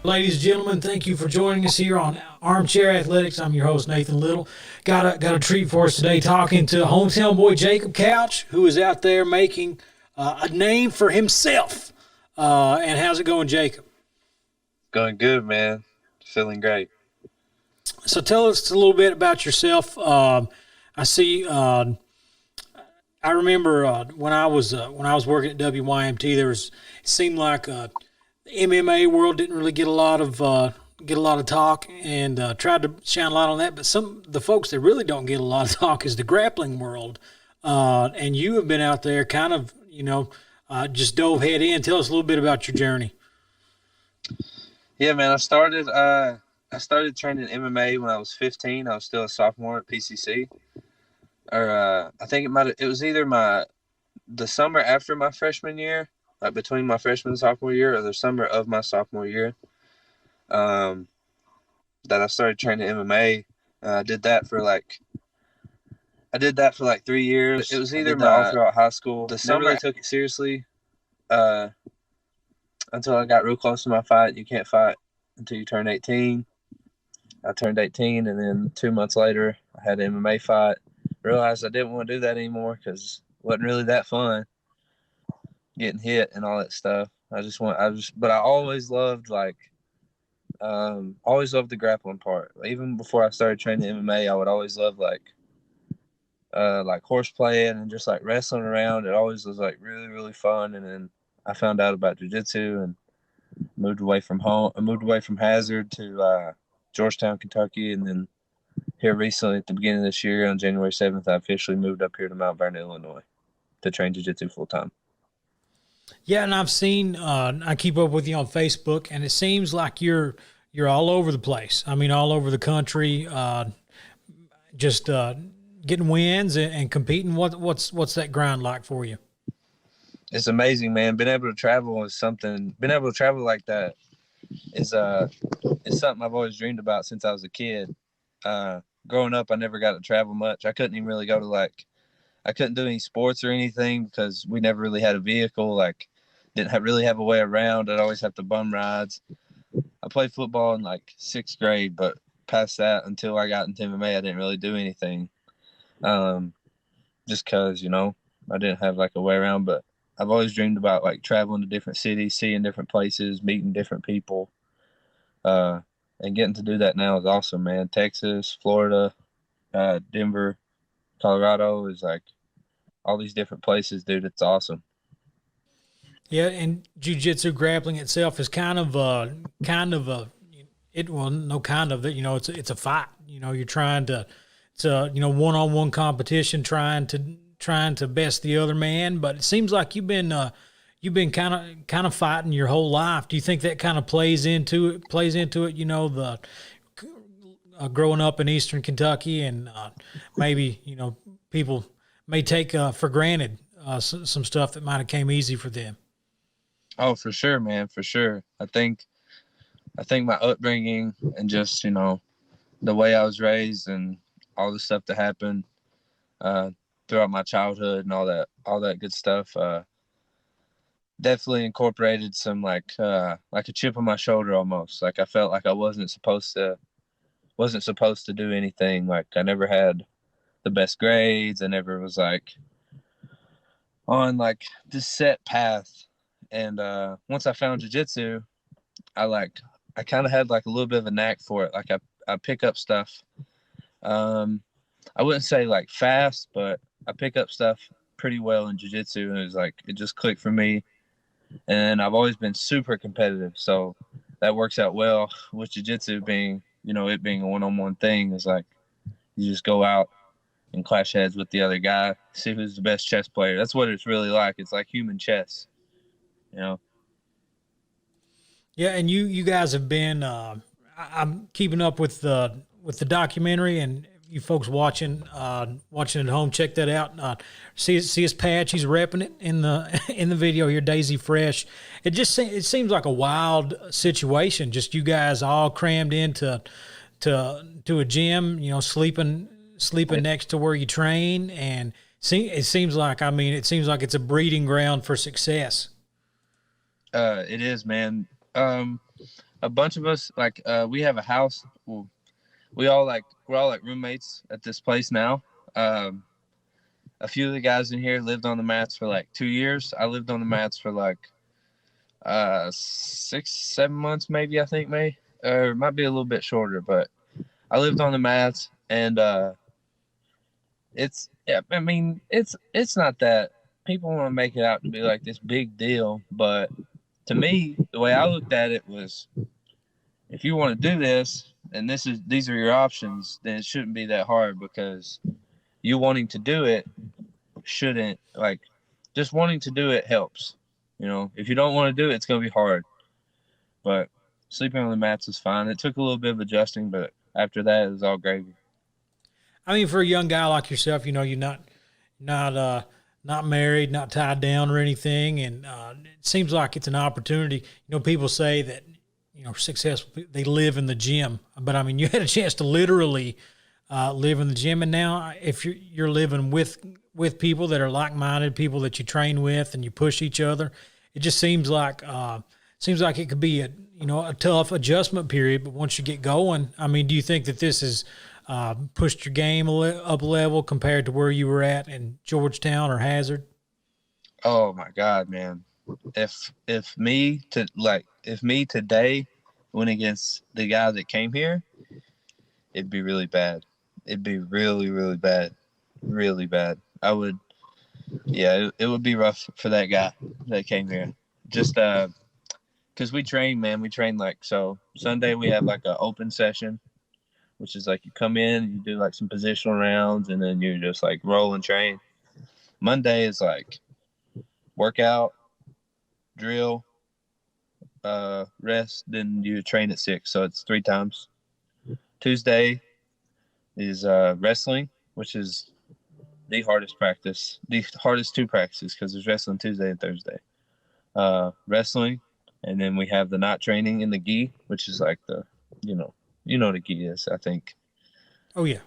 Ladies and gentlemen, thank you for joining us here on Armchair Athletics. I'm your host, Nathan Little. Got a treat for us today, talking to hometown boy Jacob Couch, who is out there making a name for himself. And how's it going, Jacob? Going good, man. Feeling great. So tell us a little bit about yourself. I see. I remember when I was working at WYMT, it seemed like the MMA world didn't really get a lot of talk, and tried to shine a light on that. But the folks that really don't get a lot of talk is the grappling world. And you have been out there, kind of, just dove head in. Tell us a little bit about your journey. Yeah, man. I started training MMA when I was 15. I was still a sophomore at PCC, or I think it was either the summer after my freshman year, like between my freshman and sophomore year, or the summer of my sophomore year, that I started training MMA. I did that for like 3 years. It was either all throughout high school. The summer I took it seriously until I got real close to my fight. You can't fight until you turn 18. I turned 18, and then 2 months later, I had an MMA fight. Realized I didn't want to do that anymore because it wasn't really that fun, getting hit and all that stuff. But I always loved the grappling part. Even before I started training MMA, I would always love like horse playing and just like wrestling around. It always was like really, really fun. And then I found out about jiu-jitsu and moved away from home. I moved away from Hazard to Georgetown, Kentucky, and then here recently at the beginning of this year on January 7th, I officially moved up here to Mount Vernon, Illinois to train jiu-jitsu full time. Yeah, and I've seen. I keep up with you on Facebook, and it seems like you're all over the place. I mean, all over the country, just getting wins and competing. What's that grind like for you? It's amazing, man. Being able to travel like that is something I've always dreamed about since I was a kid. Growing up, I never got to travel much. I couldn't even really go to I couldn't do any sports or anything because we never really had a vehicle. Didn't really have a way around. I'd always have to bum rides. I played football in 6th grade, but past that, until I got into MMA, I didn't really do anything. Just because, I didn't have a way around. But I've always dreamed about traveling to different cities, seeing different places, meeting different people. And getting to do that now is awesome, man. Texas, Florida, Denver, Colorado is all these different places, dude. It's awesome. Yeah, and jiu-jitsu grappling itself is it's a fight. You're trying to, it's a one-on-one competition, trying to best the other man. But it seems like you've been kind of fighting your whole life. Do you think that kind of plays into it? The growing up in Eastern Kentucky, and maybe people may take for granted some stuff that might have came easy for them. Oh, for sure, man, for sure. I think my upbringing and just the way I was raised and all the stuff that happened throughout my childhood and all that good stuff definitely incorporated some like a chip on my shoulder almost. I felt like I wasn't supposed to do anything. I never had the best grades. I never was on this set path. And once I found jiu-jitsu, I kind of had a little bit of a knack for it. I pick up stuff. I wouldn't say fast, but I pick up stuff pretty well in jiu-jitsu, and it was it just clicked for me. And I've always been super competitive, so that works out well with jiu-jitsu being, it being a one-on-one thing. Is you just go out and clash heads with the other guy, see who's the best chess player. That's what it's really like. It's like human chess, Yeah, and you guys have been. I'm keeping up with the documentary, and you folks watching at home, check that out. See his patch. He's repping it in the video here. Daisy Fresh. It seems like a wild situation. Just you guys all crammed into a gym. Sleeping sleeping next to where you train, and it seems like, I mean, it seems like it's a breeding ground for success. It is, man. A bunch of us, like, we have a house. Well, we're all like roommates at this place now. Um, a few of the guys in here lived on the mats for like 2 years. I lived on the mats for like 6, 7 months, maybe. I think maybe, or it might be a little bit shorter, but I lived on the mats, and it's yeah. I mean, it's not that people want to make it out to be like this big deal, but to me, the way I looked at it was, if you want to do this and these are your options, then it shouldn't be that hard, because you wanting to do it shouldn't, like, just wanting to do it helps. If you don't want to do it, it's going to be hard. But sleeping on the mats is fine. It took a little bit of adjusting, but after that, it was all gravy. I mean, for a young guy like yourself, you're not married, not tied down or anything, and it seems like it's an opportunity. People say that successful people, they live in the gym, but I mean, you had a chance to literally live in the gym, and now if you're living with people that are like-minded, people that you train with, and you push each other, it just seems like it could be a tough adjustment period. But once you get going, I mean, do you think that this has pushed your game up a level compared to where you were at in Georgetown or Hazard? Oh my God, man! If me today went against the guy that came here, it'd be really bad. It'd be really, really bad, really bad. It would be rough for that guy that came here. Just because we train, man. We train so Sunday we have like an open session, which is like you come in, you do like some positional rounds, and then you just like roll and train. Monday is like workout, drill, rest, then you train at 6, so it's 3 times. Tuesday is wrestling, which is the hardest two practices, because there's wrestling Tuesday and Thursday. Wrestling, and then we have the knot training in the gi, which is like you know what a gi is, I think. Oh yeah.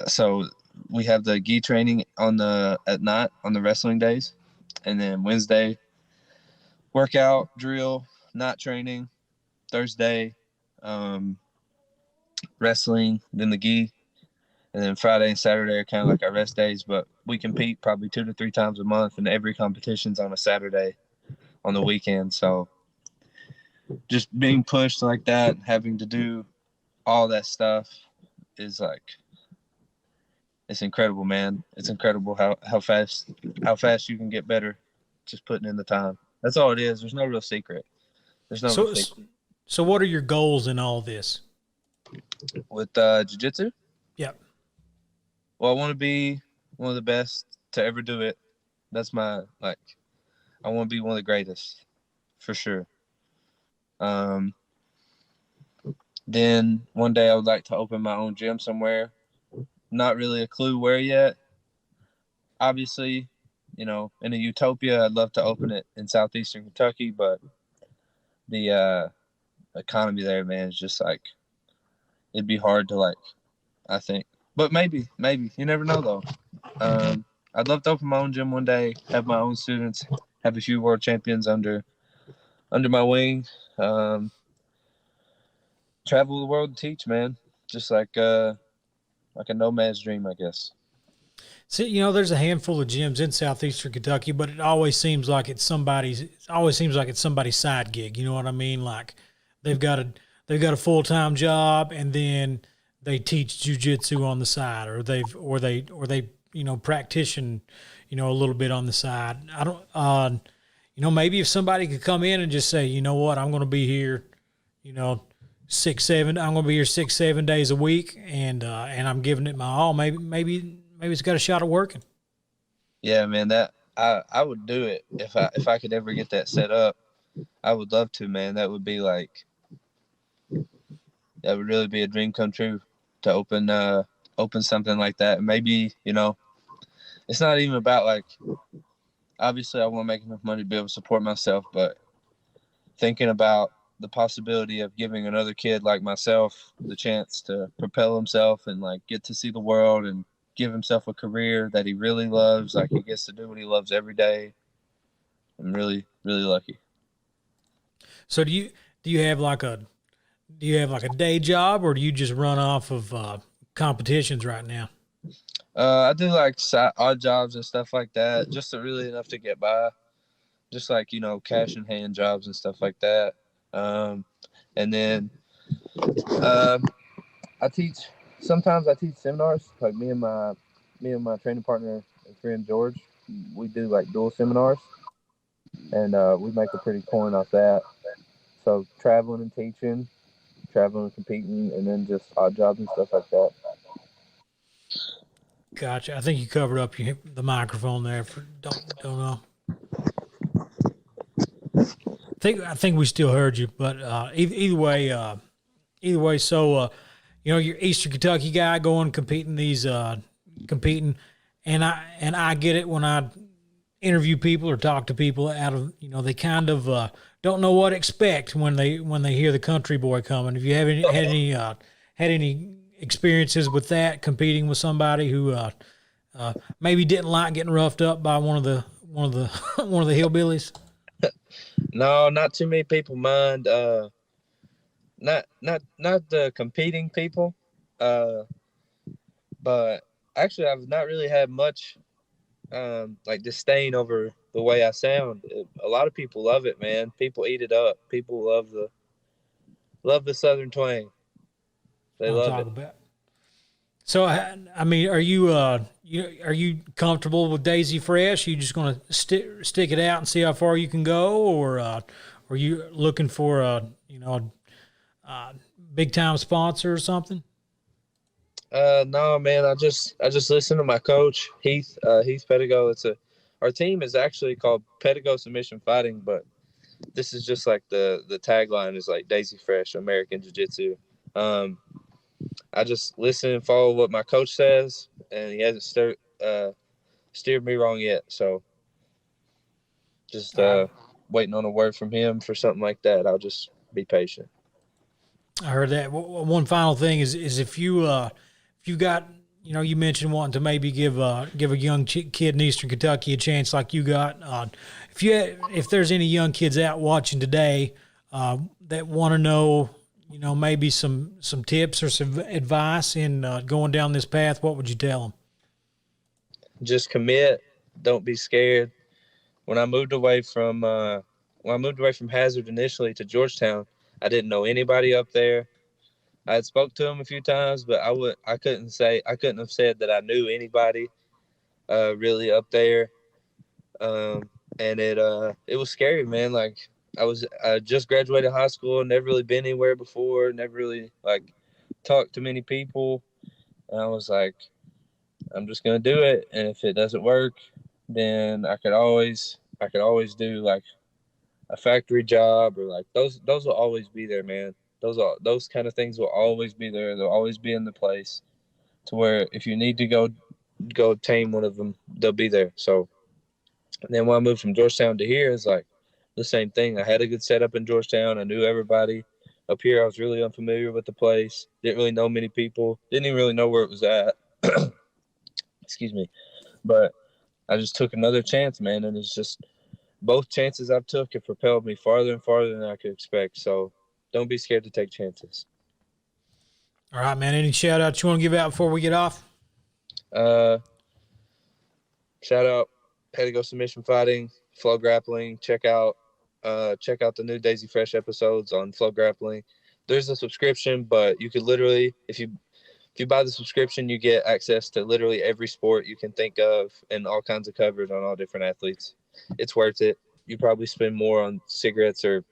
So we have the gi training at knot on the wrestling days, and then Wednesday workout, drill, knot training. Thursday wrestling, then the gi, and then Friday and Saturday are kind of like our rest days. But we compete probably 2 to 3 times a month, and every competition's on a Saturday on the weekend. So just being pushed like that, having to do all that stuff is like, it's incredible, man. It's incredible how fast you can get better just putting in the time. That's all it is. There's no real secret. So what are your goals in all this? With jiu-jitsu? Yep. Well, I want to be one of the best to ever do it. That's I want to be one of the greatest, for sure. Then one day I would like to open my own gym somewhere. Not really a clue where yet. Obviously, in a utopia, I'd love to open it in southeastern Kentucky, but the economy there, man, is just like, it'd be hard to I think. But maybe, you never know though. I'd love to open my own gym one day, have my own students, have a few world champions under my wing, travel the world and teach, man. Just like a nomad's dream, I guess. See, there's a handful of gyms in southeastern Kentucky, but it always seems like it's somebody's side gig. You know what I mean? Like they've got a full-time job, and then they teach jiu-jitsu on the side, or they practice a little bit on the side. I don't maybe if somebody could come in and just say, you know what, I'm going to be here, 6-7. I'm going to be here 6-7 days a week, and I'm giving it my all. Maybe it's got a shot at working. Yeah, man, that I would do it if I could ever get that set up. I would love to, man. That would really be a dream come true, to open something like that. And maybe, it's not even about obviously I want to make enough money to be able to support myself, but thinking about the possibility of giving another kid like myself the chance to propel himself and like get to see the world and give himself a career that he really loves. Like he gets to do what he loves every day. I'm really, really lucky. So do you have like a day job, or do you just run off of competitions right now? I do like odd jobs and stuff like that, just to really enough to get by. Just like, you know, cash in hand jobs and stuff like that. And then uh, sometimes I teach seminars. Like me and my training partner and friend George, we do like dual seminars, and we make a pretty coin off that. So traveling and teaching, traveling and competing, and then just odd jobs and stuff like that. Gotcha. I think you covered up the microphone there. Don't know. I think we still heard you, but either way. So you know, you're Eastern Kentucky guy going competing, and I get it when I interview people or talk to people out of, you know, they kind of don't know what to expect when they hear the country boy coming. If you have had any experiences with that, competing with somebody who maybe didn't like getting roughed up by one of the one of the hillbillies? No, not too many people mind. Not the competing people, uh, but actually I've not really had much like disdain over the way I sound. A lot of people love it, man. People eat it up. People love the Southern twang. They I'll love talk it. about. So I mean, are you comfortable with Daisy Fresh? You just going to stick it out and see how far you can go, or are you looking for a big time sponsor or something? No, man. I just listen to my coach Heath Pedigo. Our team is actually called Pedigo Submission Fighting, but this is just like the tagline is like Daisy Fresh American Jiu Jitsu. I just listen and follow what my coach says, and he hasn't steered me wrong yet. So just All right. waiting on a word from him for something like that. I'll just be patient. I heard that. One final thing is if you got, you know, you mentioned wanting to maybe give a young kid in Eastern Kentucky a chance like you got. If there's any young kids out watching today that want to know, you know, maybe some tips or some advice in going down this path, what would you tell them? Just commit. Don't be scared. When I moved away from Hazard initially to Georgetown, I didn't know anybody up there. I had spoke to him a few times, but I couldn't have said that I knew anybody really up there. And it was scary, man. Like I just graduated high school, never really been anywhere before, never really like talked to many people. And I was like, I'm just gonna do it, and if it doesn't work, then I could always do like a factory job, or like those will always be there, man. Those kind of things will always be there. They'll always be in the place to where if you need to go tame one of them, they'll be there. So and then when I moved from Georgetown to here, it's like the same thing. I had a good setup in Georgetown. I knew everybody. Up here, I was really unfamiliar with the place. Didn't really know many people. Didn't even really know where it was at. Excuse me. But I just took another chance, man. And it's just both chances I've took have propelled me farther and farther than I could expect. So don't be scared to take chances. All right, man. Any shout outs you want to give out before we get off? Shout out Pedigo Submission Fighting, Flow Grappling. Check out the new Daisy Fresh episodes on Flow Grappling. There's a subscription, but you could literally, if you buy the subscription, you get access to literally every sport you can think of and all kinds of coverage on all different athletes. It's worth it. You probably spend more on cigarettes or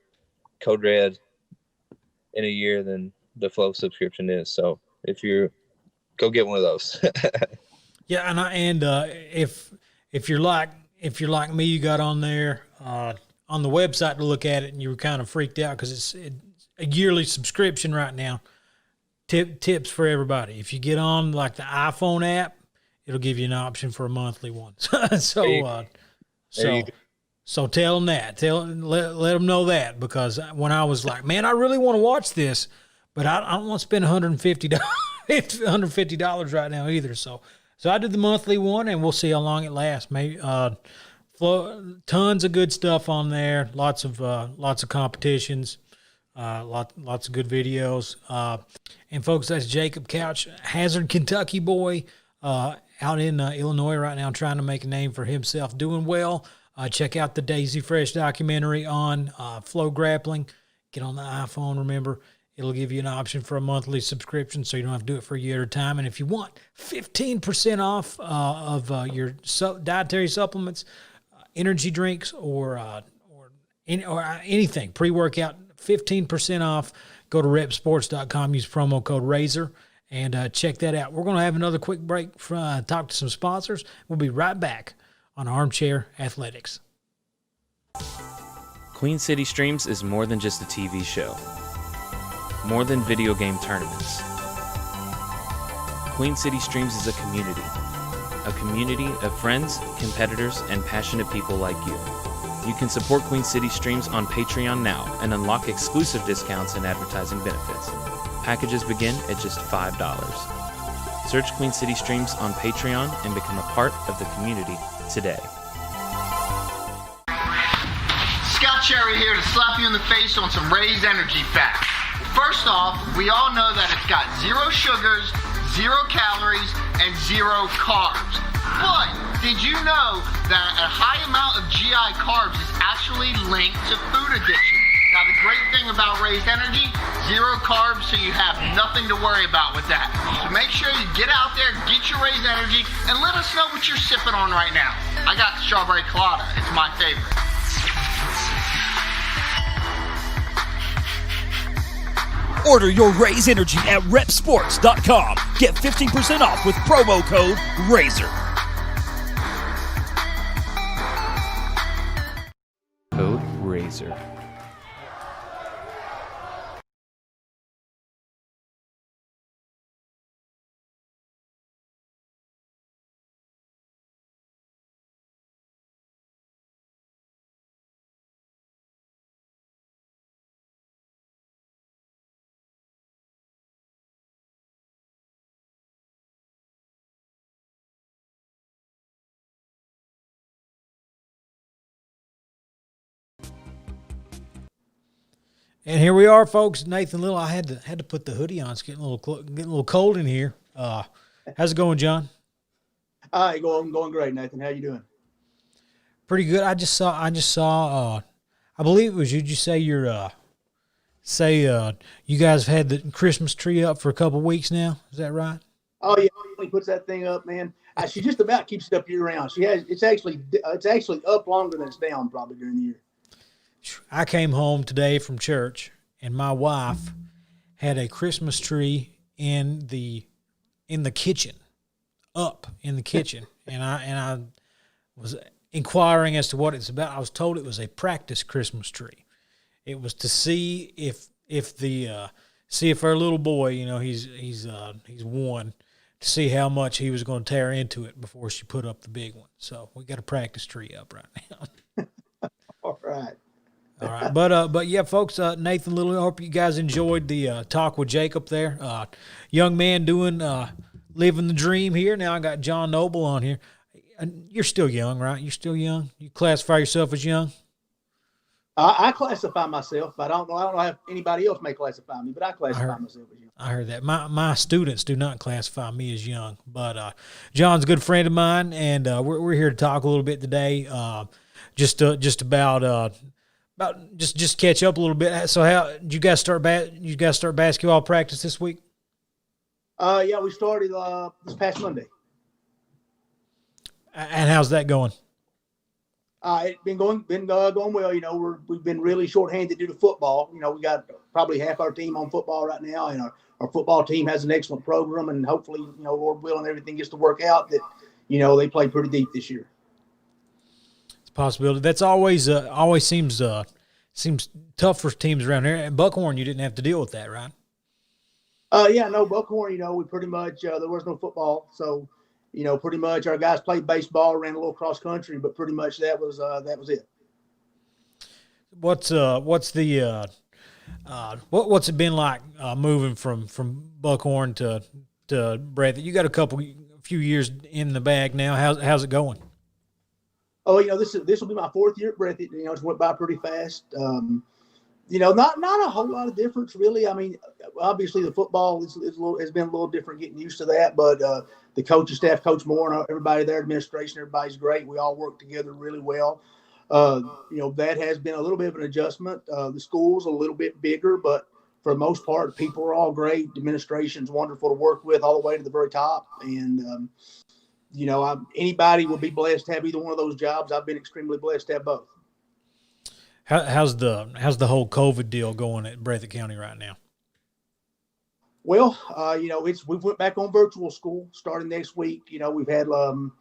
Code Red in a year than the Flow subscription is. So go get one of those. Yeah, and if you're like me, you got on there on the website to look at it, and you were kind of freaked out because it's a yearly subscription right now. Tips for everybody. If you get on like the iPhone app, it'll give you an option for a monthly one. So So tell them that. Let them know that, because when I was like, man, I really want to watch this, but I don't want to spend $150 $150 right now either. So I did the monthly one, and we'll see how long it lasts. Maybe tons of good stuff on there. Lots of competitions. Lots of good videos. And folks, that's Jacob Couch, Hazard, Kentucky boy, out in Illinois right now, trying to make a name for himself, doing well. Check out the Daisy Fresh documentary on Flow Grappling. Get on the iPhone, remember. It'll give you an option for a monthly subscription, so you don't have to do it for a year at a time. And if you want 15% off of your dietary supplements, energy drinks, or anything, pre-workout, 15% off, go to repsports.com, use promo code RAZOR, and check that out. We're going to have another quick break, talk to some sponsors. We'll be right back on Armchair Athletics. Queen City Streams is more than just a TV show. More than video game tournaments. Queen City Streams is a community of friends, competitors, and passionate people like you. You can support Queen City Streams on Patreon now and unlock exclusive discounts and advertising benefits. Packages begin at just $5. Search Queen City Streams on Patreon and become a part of the community today. Scout Cherry here to slap you in the face on some Raised Energy facts. First off, we all know that it's got 0 sugars, 0 calories, and 0 carbs. But did you know that a high amount of GI carbs is actually linked to food addiction? Now, the great thing about Raised Energy, 0 carbs, so you have nothing to worry about with that. So make sure you get out there, get your Raised Energy, and let us know what you're sipping on right now. I got the strawberry colada. It's my favorite. Order your Raise Energy at repsports.com. Get 15% off with promo code RAZOR. Code RAZOR. And here we are, folks. Nathan Little. I had to put the hoodie on. It's getting a little cold in here. How's it going, John? Hi, going great, Nathan. How you doing? Pretty good. I just saw. I believe it was you. Did you say you guys have had the Christmas tree up for a couple weeks now? Is that right? Oh yeah, he puts that thing up, man. She just about keeps it up year round. It's actually up longer than it's down probably during the year. I came home today from church, and my wife had a Christmas tree in the kitchen, up in the kitchen, and I was inquiring as to what it's about. I was told it was a practice Christmas tree. It was to see if our little boy, he's 1, to see how much he was going to tear into it before she put up the big one. So we got a practice tree up right now. All right. All right, but yeah, folks, Nathan Little, I hope you guys enjoyed the talk with Jacob there. Young man doing, living the dream here. Now I got John Noble on here. You're still young, right? You're still young? You classify yourself as young? I classify myself. I don't know if anybody else may classify me, but I classify myself as young. I heard that. My students do not classify me as young, but John's a good friend of mine, and we're here to talk a little bit today, just about catch up a little bit. So how did you guys start basketball practice this week? Yeah, we started this past Monday. And how's that going? It's been going well. We've been really shorthanded due to football. We got probably half our team on football right now, and our football team has an excellent program, and hopefully, Lord willing, everything gets to work out that, they played pretty deep this year. It's a possibility. That's always seems tough for teams around here. At Buckhorn, you didn't have to deal with that, right? Yeah, no, Buckhorn, we pretty much, there was no football. So, pretty much our guys played baseball, ran a little cross country, but pretty much that was it. what's the what's it been like moving from Buckhorn to Breathitt? You got a few years in the bag now. How's it going? Oh, this will be my 4th year at Breathitt. It's went by pretty fast. Not a whole lot of difference really. I mean, obviously the football has been a little different getting used to that, but the coaching staff, Coach Moore and everybody there, administration, everybody's great. We all work together really well. That has been a little bit of an adjustment. The school's a little bit bigger, but for the most part, people are all great. The administration's wonderful to work with all the way to the very top. And, anybody will be blessed to have either one of those jobs. I've been extremely blessed to have both. How's the whole COVID deal going at Breathitt County right now? Well, we went back on virtual school starting next week. We've had some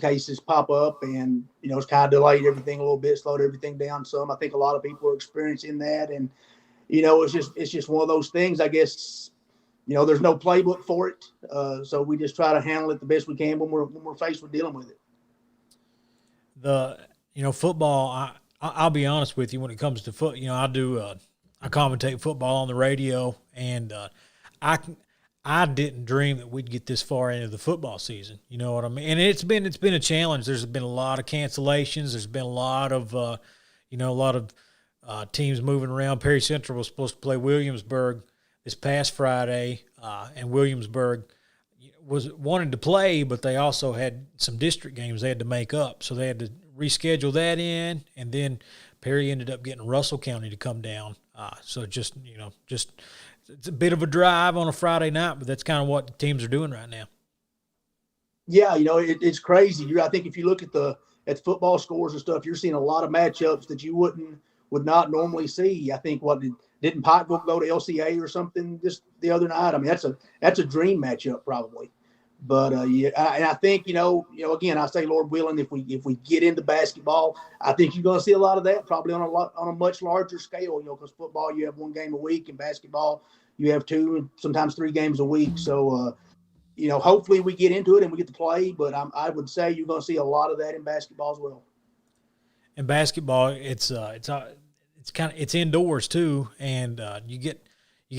cases pop up, and it's kind of delayed everything a little bit, slowed everything down some. I think a lot of people are experiencing that, and it's just one of those things. I guess there's no playbook for it, so we just try to handle it the best we can when we're faced with dealing with it. Football. I'll be honest with you when it comes to I commentate football on the radio, and I didn't dream that we'd get this far into the football season. You know what I mean? And it's been a challenge. There's been a lot of cancellations. There's been a lot of teams moving around. Perry Central was supposed to play Williamsburg this past Friday, and Williamsburg was wanted to play, but they also had some district games they had to make up, so they had to reschedule that in, and then Perry ended up getting Russell County to come down. So just it's a bit of a drive on a Friday night, but that's kind of what the teams are doing right now. Yeah, it's crazy. I think if you look at the football scores and stuff, you're seeing a lot of matchups that you would not normally see. I think didn't Pikeville go to LCA or something just the other night? I mean, that's a dream matchup probably. But and I think again, I say Lord willing, if we get into basketball, I think you're going to see a lot of that probably on a much larger scale. Because football you have one game a week, and basketball you have 2, sometimes 3 games a week. So hopefully we get into it and we get to play. But I would say you're going to see a lot of that in basketball as well. In basketball, it's indoors too, and you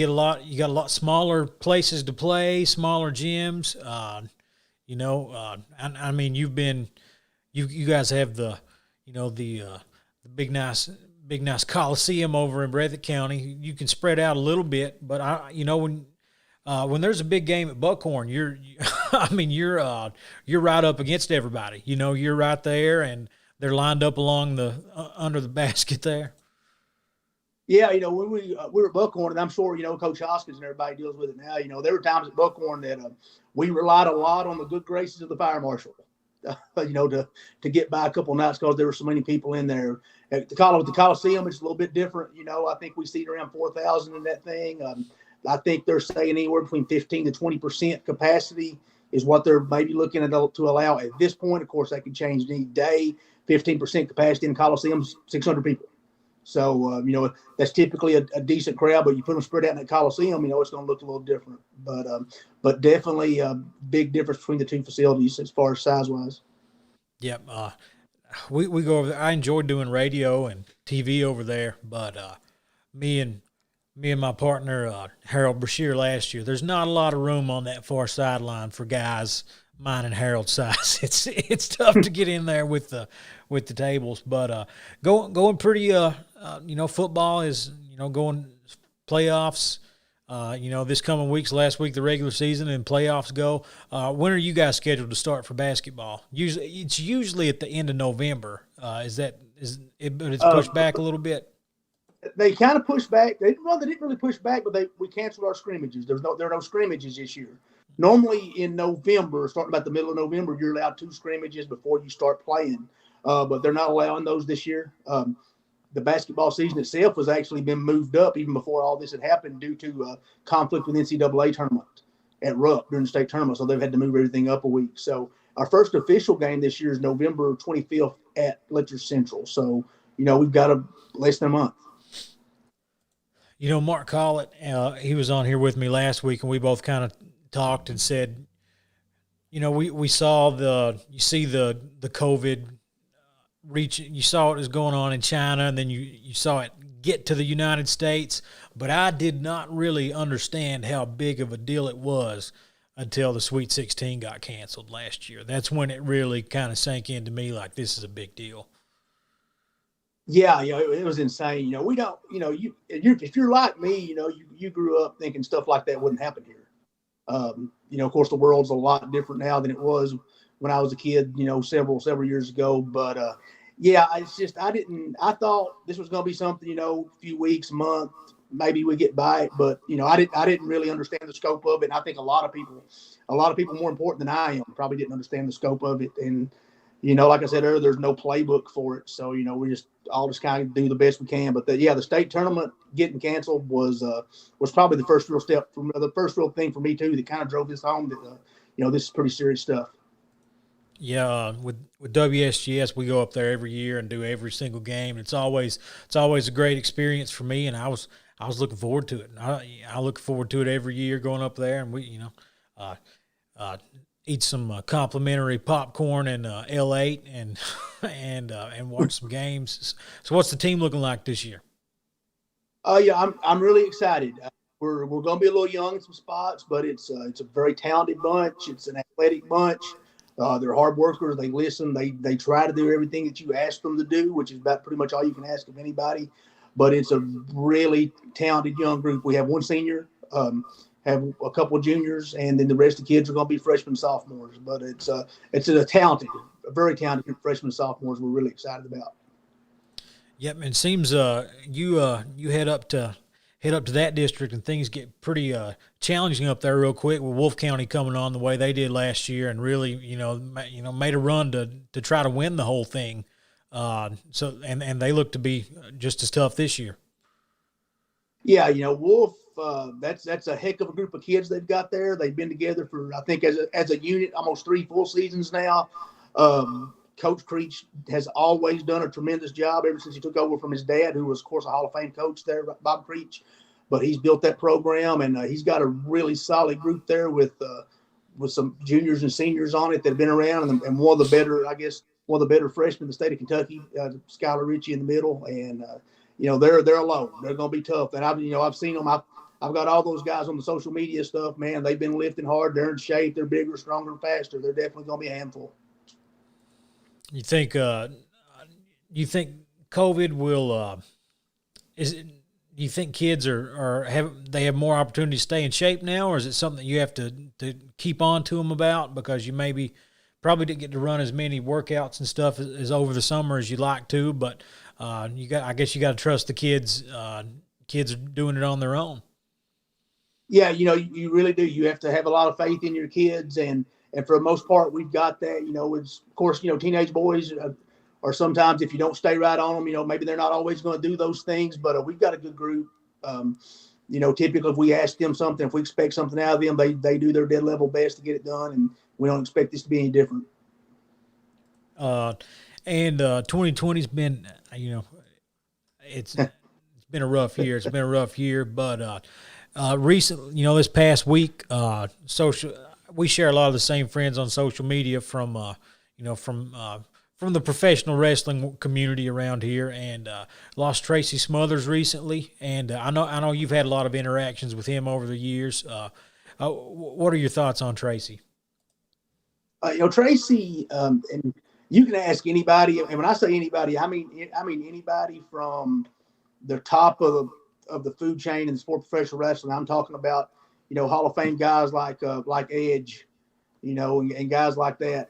got a lot smaller places to play, smaller gyms. I mean, you guys have the big nice Coliseum over in Breathitt County. You can spread out a little bit, but when there's a big game at Buckhorn, you're right up against everybody. You're right there, and they're lined up along the under the basket there. Yeah, when we were at Buckhorn, and I'm sure Coach Hoskins and everybody deals with it now. There were times at Buckhorn that we relied a lot on the good graces of the fire marshal, to get by a couple nights because there were so many people in there. At the Coliseum, it's a little bit different. I think we seat around 4,000 in that thing. I think they're saying anywhere between 15 to 20% capacity is what they're maybe looking at to allow at this point. Of course, that could change any day. 15% capacity in Coliseum, 600 people. So, that's typically a decent crowd, but you put them spread out in that Coliseum, it's going to look a little different. But definitely a big difference between the two facilities as far as size-wise. Yep. We go over there. I enjoy doing radio and TV over there, but me and my partner, Harold Brashear, last year, there's not a lot of room on that far sideline for guys mine and Harold's size. It's tough to get in there with the tables, but going pretty. Football is going playoffs. This coming week's last week the regular season and playoffs go. When are you guys scheduled to start for basketball? It's usually at the end of November. But it's pushed back a little bit. They kind of pushed back. They didn't really push back, but we canceled our scrimmages. There are no scrimmages this year. Normally in November, starting about the middle of November, you're allowed 2 scrimmages before you start playing, but they're not allowing those this year. The basketball season itself has actually been moved up even before all this had happened due to conflict with NCAA tournament at Rupp during the state tournament, so they've had to move everything up a week. So our first official game this year is November 25th at Letcher Central. So, we've got less than a month. Mark Collett, he was on here with me last week, and we both kind of talked and said, we saw the COVID you saw what was going on in China, and then you saw it get to the United States. But I did not really understand how big of a deal it was until the Sweet 16 got canceled last year. That's when it really kind of sank into me like this is a big deal. Yeah, it was insane. We don't, if you're like me, you grew up thinking stuff like that wouldn't happen here. Of course, the world's a lot different now than it was when I was a kid, several years ago. But yeah, it's just I thought this was going to be something, a few weeks, month, maybe we get by it. But I didn't really understand the scope of it. And I think a lot of people more important than I am probably didn't understand the scope of it. And like I said earlier, there's no playbook for it. So, we just kind of do the best we can. But the state tournament getting canceled was probably the first real step, the first real thing for me too, that kind of drove this home that, this is pretty serious stuff. Yeah. With WSGS, we go up there every year and do every single game. It's always a great experience for me. And I was looking forward to it. And I look forward to it every year going up there, and we, eat some complimentary popcorn and L8 and watch some games. So what's the team looking like this year? Yeah, I'm really excited. We're going to be a little young in some spots, but it's a very talented bunch. It's an athletic bunch. They're hard workers. They listen. They try to do everything that you ask them to do, which is about pretty much all you can ask of anybody. But it's a really talented young group. We have one senior, have a couple of juniors, and then the rest of the kids are going to be freshmen, sophomores. But it's a very talented freshmen, sophomores. We're really excited about. Yep, and it seems you head up to that district, and things get pretty challenging up there real quick with Wolfe County coming on the way they did last year, and really made a run to try to win the whole thing. So they look to be just as tough this year. Yeah, Wolfe. That's a heck of a group of kids they've got there. They've been together for, I think, as a unit, almost 3 full seasons now. Coach Creech has always done a tremendous job ever since he took over from his dad, who was, of course, a Hall of Fame coach there, Bob Creech. But he's built that program, and he's got a really solid group there with some juniors and seniors on it that have been around, and one of the better freshmen in the state of Kentucky, Skylar Ritchie in the middle, and they're alone. They're going to be tough, and I've seen them. I've got all those guys on the social media stuff, man. They've been lifting hard. They're in shape. They're bigger, stronger, faster. They're definitely going to be a handful. You think COVID will do you think kids have more opportunity to stay in shape now, or is it something that you have to keep on to them about because you probably didn't get to run as many workouts and stuff as over the summer as you'd like to, but I guess you got to trust the kids. Kids are doing it on their own. Yeah, you really do. You have to have a lot of faith in your kids, and for the most part, we've got that. It's, of course, teenage boys are sometimes, if you don't stay right on them, maybe they're not always going to do those things. But we've got a good group. Typically, if we ask them something, if we expect something out of them, they do their dead level best to get it done, and we don't expect this to be any different. And 2020's been, it's been a rough year. It's been a rough year, but recently, this past week, we share a lot of the same friends on social media from the professional wrestling community around here, and lost Tracy Smothers recently, and I know you've had a lot of interactions with him over the years. What are your thoughts on Tracy? Tracy, and you can ask anybody, and when I say anybody, I mean anybody from the top of the food chain in the sport of professional wrestling. I'm talking about, Hall of Fame guys like Edge, and guys like that,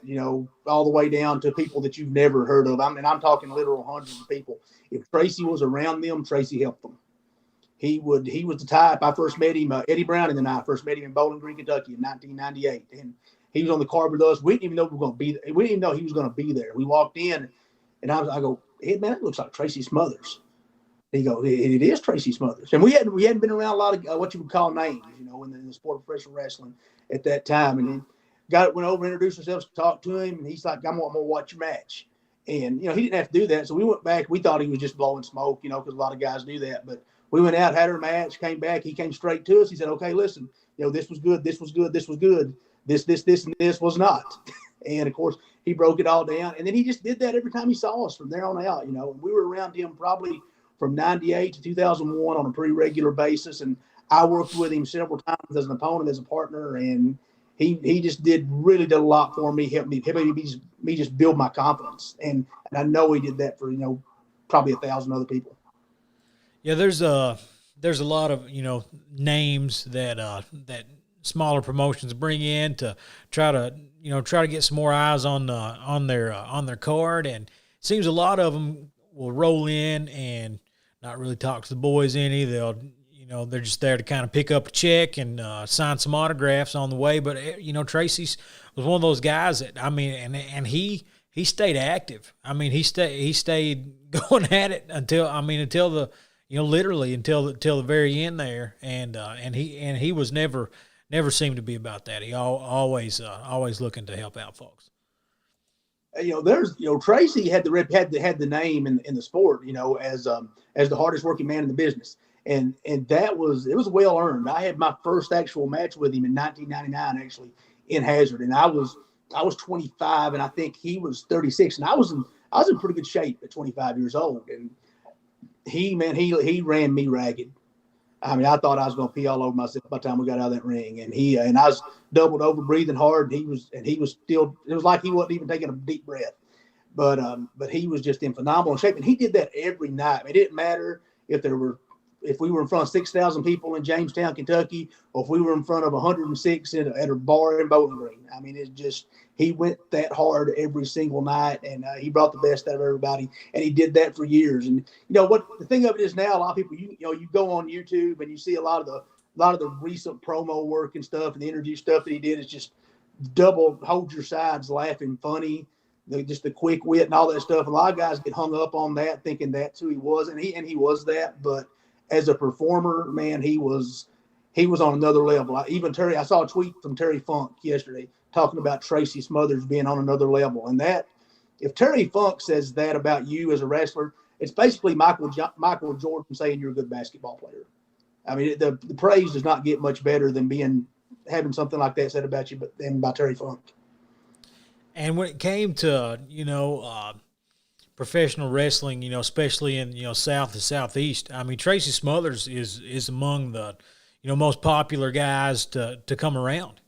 all the way down to people that you've never heard of. I'm talking literal hundreds of people. If Tracy was around them, Tracy helped them. He was the type. I first met him, Eddie Browning and I first met him in Bowling Green, Kentucky in 1998. And he was on the card with us. We didn't even know we didn't even know he was going to be there. We walked in, and I go, hey, man, that looks like Tracy Smothers. He goes, it is Tracy Smothers. And we hadn't been around a lot of what you would call names, in the sport of professional wrestling at that time. And then went over, introduced ourselves, talked to him, and he's like, I'm going to watch your match. And, he didn't have to do that. So we went back. We thought he was just blowing smoke, because a lot of guys do that. But we went out, had our match, came back. He came straight to us. He said, okay, listen, this was good. This was good. This was good. This, and this was not. And, of course, he broke it all down. And then he just did that every time he saw us from there on out, and we were around him probably from 98 to 2001 on a pretty regular basis. And I worked with him several times as an opponent, as a partner, and he just really did a lot for me, helped me just build my confidence. And I know he did that for, probably 1,000 other people. Yeah, there's a lot of names that smaller promotions bring in to try to get some more eyes on their card, and it seems a lot of them will roll in and not really talk to the boys any. They're just there to kind of pick up a check and sign some autographs on the way. But Tracy's was one of those guys that and he stayed active. He stayed going at it until the literally until the very end there. And he was never seemed to be about that. He always looking to help out folks. Tracy had the name in the sport, as the hardest working man in the business. And it was well earned. I had my first actual match with him in 1999, actually in Hazard. And I was 25 and I think he was 36, and I was in pretty good shape at 25 years old. And he ran me ragged. I thought I was going to pee all over myself by the time we got out of that ring. And I was doubled over, breathing hard. And he was still, it was like he wasn't even taking a deep breath, but he was just in phenomenal shape. And he did that every night. It didn't matter if we were in front of 6,000 people in Jamestown, Kentucky, or if we were in front of 106 at a bar in Bowling Green. He went that hard every single night, and he brought the best out of everybody, and he did that for years. And what the thing of it is now, a lot of people, you go on YouTube and you see a lot of the recent promo work and stuff, and the interview stuff that he did is just double hold your sides, laughing, funny, just the quick wit and all that stuff. A lot of guys get hung up on that, thinking that's who he was, and he was that, but as a performer, man, he was on another level. I saw a tweet from Terry Funk yesterday talking about Tracy Smothers being on another level. And that, if Terry Funk says that about you as a wrestler, it's basically Michael Jordan saying you're a good basketball player. The praise does not get much better than having something like that said about you, than by Terry Funk. And when it came to professional wrestling, especially in South to Southeast, Tracy Smothers is among the most popular guys to come around.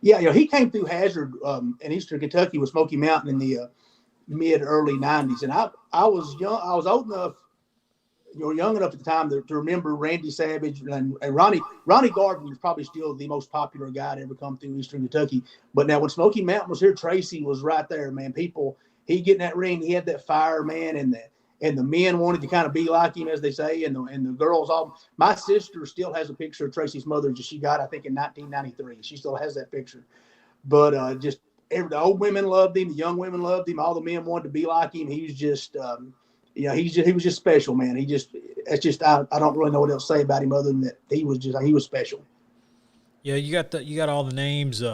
Yeah, he came through Hazard in Eastern Kentucky with Smoky Mountain in the mid-early 90s. And I was young. I was old enough, young enough at the time to remember Randy Savage and Ronnie Garvin was probably still the most popular guy to ever come through Eastern Kentucky. But now when Smoky Mountain was here, Tracy was right there, man. He'd get in that ring. He had that fire, man, and the men wanted to kind of be like him, as they say, and the girls all. My sister still has a picture of Tracy Smothers that she got, I think, in 1993. She still has that picture. But the old women loved him, the young women loved him, all the men wanted to be like him. He was just, he was just special, man. I don't really know what else to say about him other than that he was special. Yeah, you got all the names.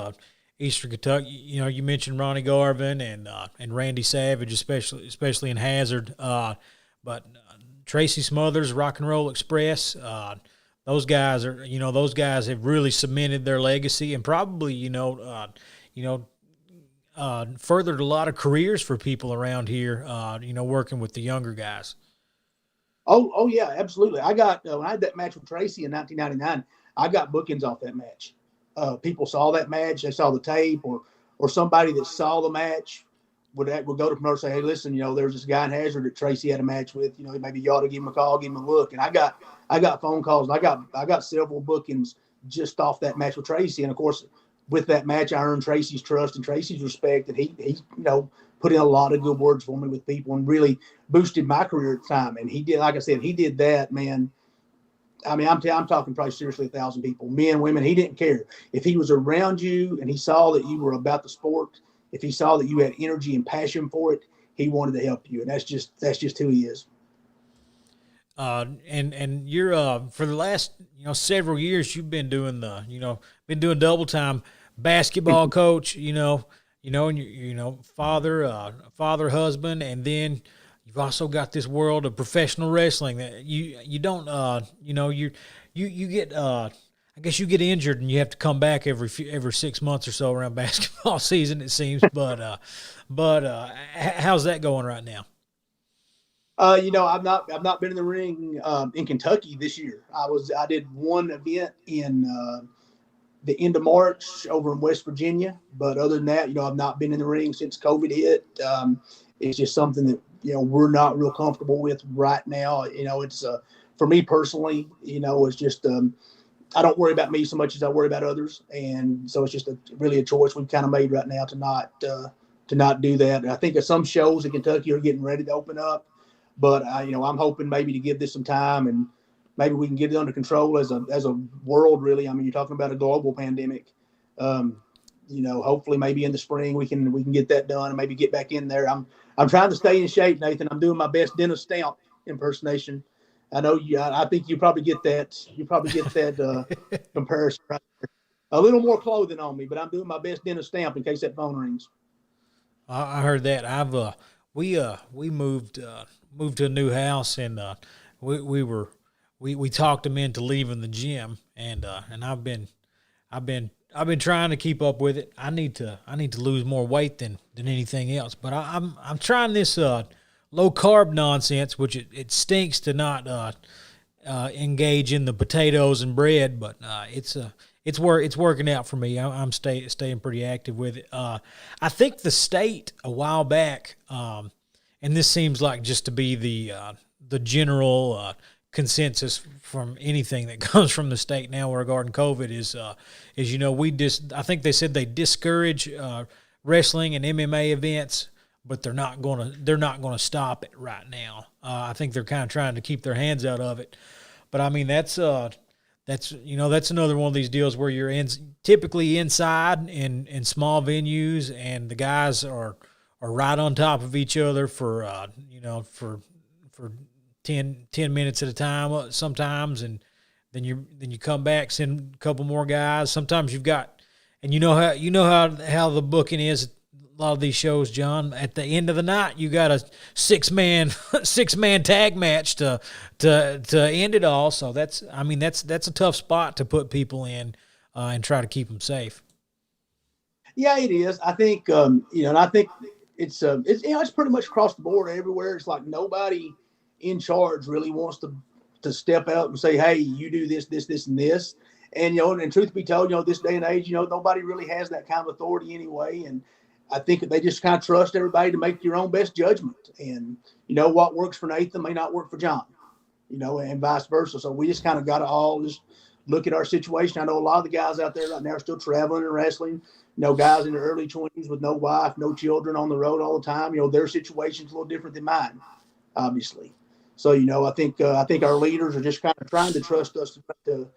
Eastern Kentucky, you mentioned Ronnie Garvin and Randy Savage, especially in Hazard. But Tracy Smothers, Rock and Roll Express, those guys have really cemented their legacy and probably furthered a lot of careers for people around here. Working with the younger guys. Oh yeah, absolutely. I got when I had that match with Tracy in 1999, I got bookings off that match. People saw that match, they saw the tape, or somebody that saw the match would go to promoter and say, hey, listen, there's this guy in Hazard that Tracy had a match with, maybe you ought to give him a call, give him a look. And I got phone calls, and I got several bookings just off that match with Tracy. And of course, with that match, I earned Tracy's trust and Tracy's respect, and he put in a lot of good words for me with people and really boosted my career at the time. And he did, like I said, he did that, man. I'm talking probably seriously 1,000 people, men, women. He didn't care if he was around you and he saw that you were about the sport. If he saw that you had energy and passion for it, he wanted to help you, and that's just who he is. And you're for the last several years you've been doing double time basketball coach. And you father, husband, and then you've also got this world of professional wrestling that you don't, you get, I I guess you get injured and you have to come back every 6 months or so around basketball season, it seems. But how's that going right now? I've not been in the ring in Kentucky this year. I did one event in the end of March over in West Virginia, but other than that, I've not been in the ring since COVID hit. It's just something that we're not real comfortable with right now. It's for me personally, it's just I don't worry about me so much as I worry about others, and so it's just really a choice we've kind of made right now to not do that. I think some shows in Kentucky are getting ready to open up, but I'm hoping maybe to give this some time and maybe we can get it under control as a world. Really, I mean, you're talking about a global pandemic. Hopefully maybe in the spring we can get that done and maybe get back in there. I'm trying to stay in shape, Nathan. I'm doing my best Dennis Stamp impersonation. I know you. I think you probably get that. You probably get that comparison right there. A little more clothing on me, but I'm doing my best Dennis Stamp in case that phone rings. I heard that. We moved to a new house, and we talked him into leaving the gym, and I've been trying to keep up with it. I need to lose more weight than anything else, but I'm trying this low carb nonsense, which it stinks to not engage in the potatoes and bread, but it's working out for me. I'm staying pretty active with it. I think the state a while back, and this seems like just to be the general consensus from anything that comes from the state now regarding COVID is I think they said they discourage wrestling and MMA events, but they're not gonna stop it right now. I think they're kind of trying to keep their hands out of it. But I mean that's another one of these deals where you're typically inside in small venues, and the guys are right on top of each other for 10 minutes at a time sometimes, and then you come back, send a couple more guys. Sometimes you've got, and you know how the booking is. A lot of these shows, John, at the end of the night, you got a six-man tag match to end it all. So that's a tough spot to put people in and try to keep them safe. Yeah, it is. I think and I think it's pretty much across the board everywhere. It's like nobody in charge really wants to step out and say, hey, you do this, and this. And and truth be told, this day and age, nobody really has that kind of authority anyway. And I think they just kind of trust everybody to make your own best judgment. And, what works for Nathan may not work for John, and vice versa. So we just kind of got to all just look at our situation. I know a lot of the guys out there right now are still traveling and wrestling, guys in their early 20s with no wife, no children on the road all the time. Their situation's a little different than mine, obviously. So, I think our leaders are just kind of trying to trust us to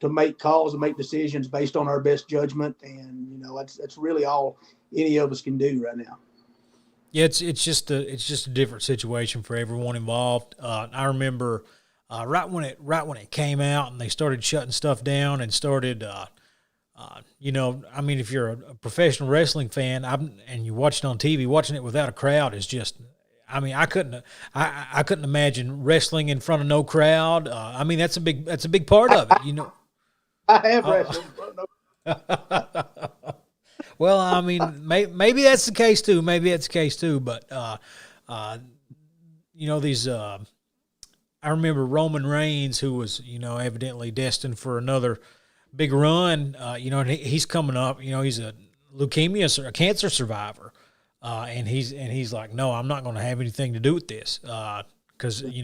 make calls and make decisions based on our best judgment. And, that's really all any of us can do right now. Yeah, it's just a different situation for everyone involved. I remember right when it came out and they started shutting stuff down and started, if you're a professional wrestling fan and you watch it on TV, watching it without a crowd is just, I couldn't imagine wrestling in front of no crowd. That's a big part of it, I have wrestled. Well, maybe that's the case too. But these. I remember Roman Reigns, who was evidently destined for another big run. And he's coming up. He's a leukemia, a cancer survivor, and he's like, no, I'm not going to have anything to do with this, because he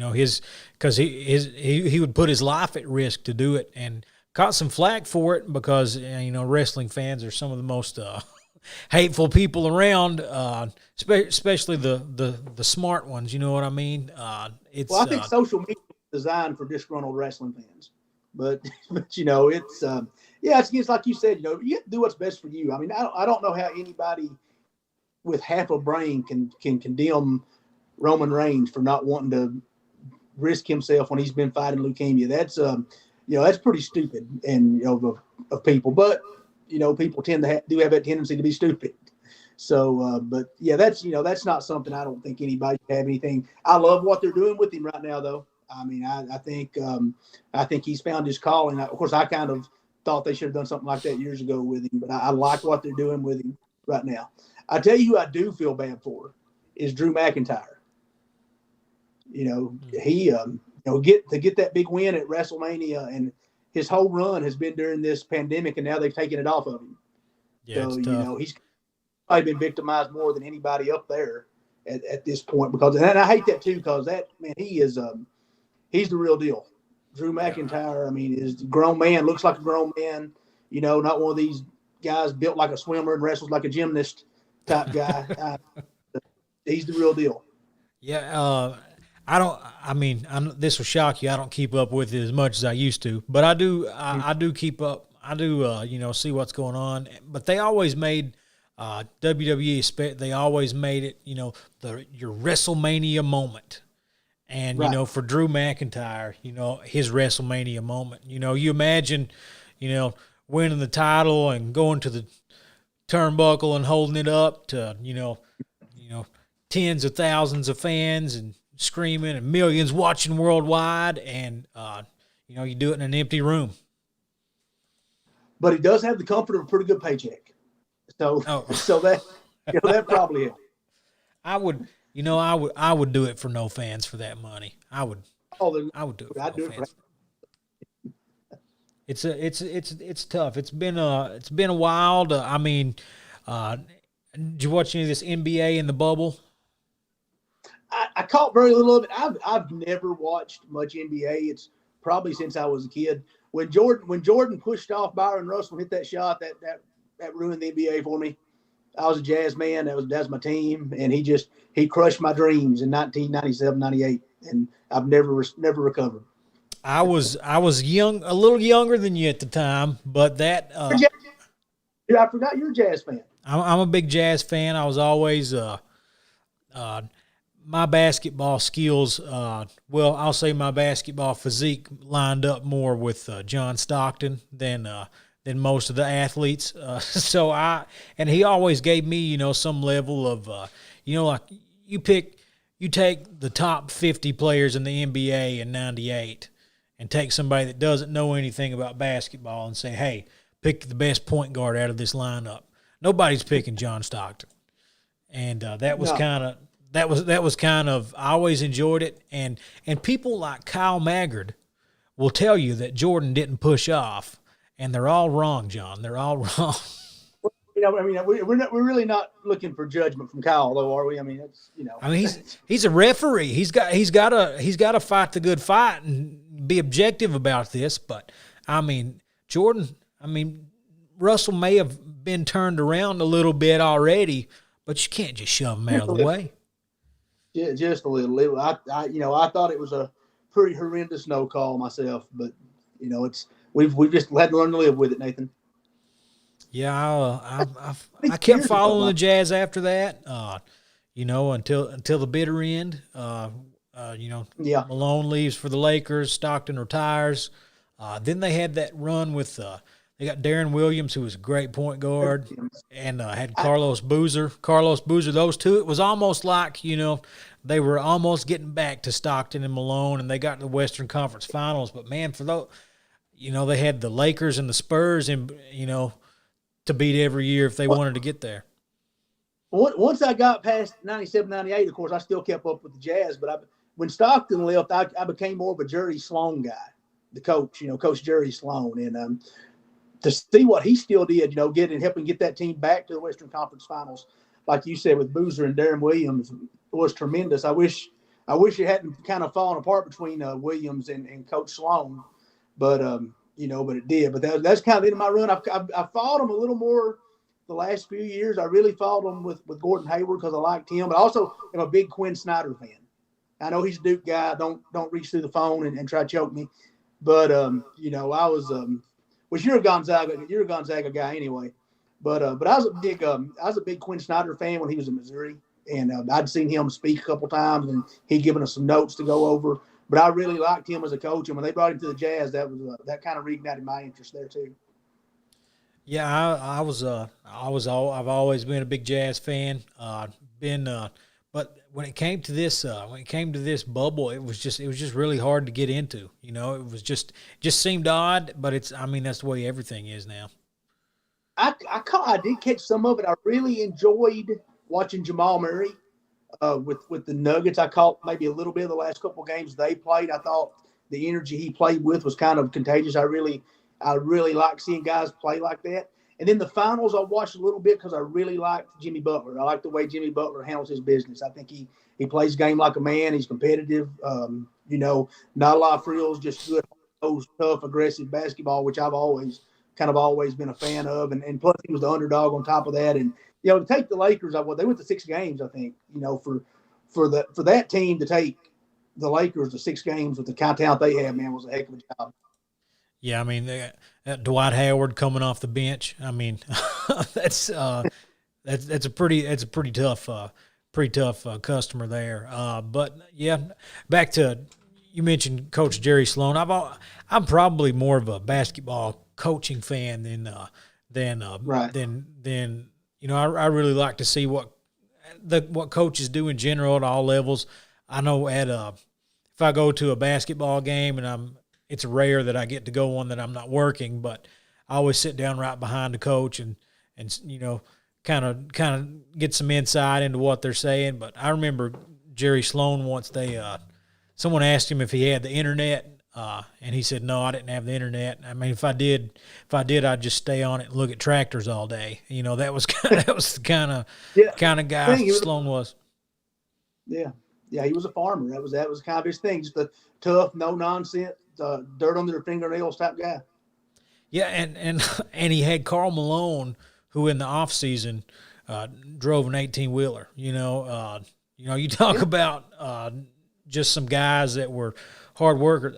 would put his life at risk to do it, and caught some flack for it because wrestling fans are some of the most hateful people around, especially the smart ones. You know what I mean? I think social media is designed for disgruntled wrestling fans, but it's like you said. You have to do what's best for you. I don't know how anybody with half a brain can condemn Roman Reigns for not wanting to risk himself when he's been fighting leukemia. That's pretty stupid and of people, but people tend to do have that tendency to be stupid. So, that's not something I don't think anybody should have anything. I love what they're doing with him right now, though. I think he's found his calling. Of course, I kind of thought they should have done something like that years ago with him. But I like what they're doing with him right now. I tell you who I do feel bad for is Drew McIntyre. He get that big win at WrestleMania, and his whole run has been during this pandemic, and now they've taken it off of him. Yeah, So he's probably been victimized more than anybody up there at this point, because, and I hate that too, because he's the real deal. Drew McIntyre, is a grown man, looks like a grown man, not one of these guys built like a swimmer and wrestles like a gymnast type guy. He's the real deal. Yeah. This will shock you. I don't keep up with it as much as I used to, but I do. I do keep up. I do. See what's going on. But they always made WWE. They always made it. Your WrestleMania moment, and right. For Drew McIntyre, his WrestleMania moment. You imagine, winning the title and going to the turnbuckle and holding it up to tens of thousands of fans and screaming and millions watching worldwide, and you do it in an empty room. But he does have the comfort of a pretty good paycheck, so that that probably helps. I would do it for no fans for that money. I would do it. I'd do it for It's tough. It's been a wild. Did you watch any of this NBA in the bubble? I caught very little of it. I've never watched much NBA. It's probably since I was a kid. When Jordan pushed off Byron Russell and hit that shot, that ruined the NBA for me. I was a Jazz man. That's my team, and he crushed my dreams in 1997, 98, and I've never recovered. I was young, a little younger than you at the time, but that I forgot you're a Jazz fan. I'm a big Jazz fan. I was always my basketball skills, I'll say my basketball physique lined up more with John Stockton than most of the athletes. And he always gave me, some level of, like you take the top 50 players in the NBA in 98 and take somebody that doesn't know anything about basketball and say, hey, pick the best point guard out of this lineup. Nobody's picking John Stockton. And that was kind of I always enjoyed it, and people like Kyle Maggard will tell you that Jordan didn't push off, and they're all wrong, John. They're all wrong. We're really not looking for judgment from Kyle, though, are we? He's a referee. He's got to fight the good fight and be objective about this. But Jordan. Russell may have been turned around a little bit already, but you can't just shove him out of the way. Yeah, just a little. I thought it was a pretty horrendous no call myself, but we've just had to learn to live with it, Nathan. Yeah, I kept following the Jazz after that. Until the bitter end. Yeah. Malone leaves for the Lakers. Stockton retires. Then they had that run with. They got Darren Williams, who was a great point guard, and had Carlos Boozer. Those two, it was almost like, they were almost getting back to Stockton and Malone, and they got to the Western Conference Finals. But, man, for those, they had the Lakers and the Spurs, and, to beat every year if they wanted to get there. Once I got past 97, 98, of course, I still kept up with the Jazz. But when Stockton left, I became more of a Jerry Sloan guy, the coach, Coach Jerry Sloan. And to see what he still did, helping get that team back to the Western Conference Finals, like you said, with Boozer and Darren Williams, was tremendous. I wish it hadn't kind of fallen apart between Williams and Coach Sloan, but but it did. But that's kind of the end of my run. I followed him a little more the last few years. I really followed him with Gordon Hayward because I liked him, but I also am a big Quinn Snyder fan. I know he's a Duke guy. Don't reach through the phone and try to choke me, but I was which you're a Gonzaga guy anyway, but I was a big Quinn Snyder fan when he was in Missouri, and I'd seen him speak a couple times, and he'd given us some notes to go over. But I really liked him as a coach, and when they brought him to the Jazz, that kind of reignited my interest there too. Yeah, I've always been a big Jazz fan. Been But when it came to this bubble, it was just really hard to get into. It just seemed odd, but that's the way everything is now. I did catch some of it. I really enjoyed watching Jamal Murray with the Nuggets. I caught maybe a little bit of the last couple of games they played. I thought the energy he played with was kind of contagious. I really like seeing guys play like that. And then the finals, I watched a little bit because I really liked Jimmy Butler. I like the way Jimmy Butler handles his business. I think he plays the game like a man. He's competitive. Not a lot of frills, just good, tough, aggressive basketball, which I've always been a fan of. And plus, he was the underdog on top of that. And to take the Lakers, they went to 6 games. I think for that team to take the Lakers to 6 games with the kind of talent they have, man, was a heck of a job. Yeah, Dwight Howard coming off the bench. That's a pretty tough customer there. But yeah, back to you mentioned Coach Jerry Sloan. I'm probably more of a basketball coaching fan than I really like to see what coaches do in general at all levels. I know if I go to a basketball game and it's rare that I get to go one that I'm not working, but I always sit down right behind the coach and kind of get some insight into what they're saying. But I remember Jerry Sloan once someone asked him if he had the internet, and he said, "No, I didn't have the internet. If I did, I'd just stay on it and look at tractors all day." That was the kind of guy Sloan was. Yeah. Yeah, he was a farmer. That was kind of his thing. Just a tough, no nonsense, dirt under their fingernails type guy. Yeah, and he had Karl Malone, who in the off season drove an 18-wheeler. You talk about just some guys that were hard workers.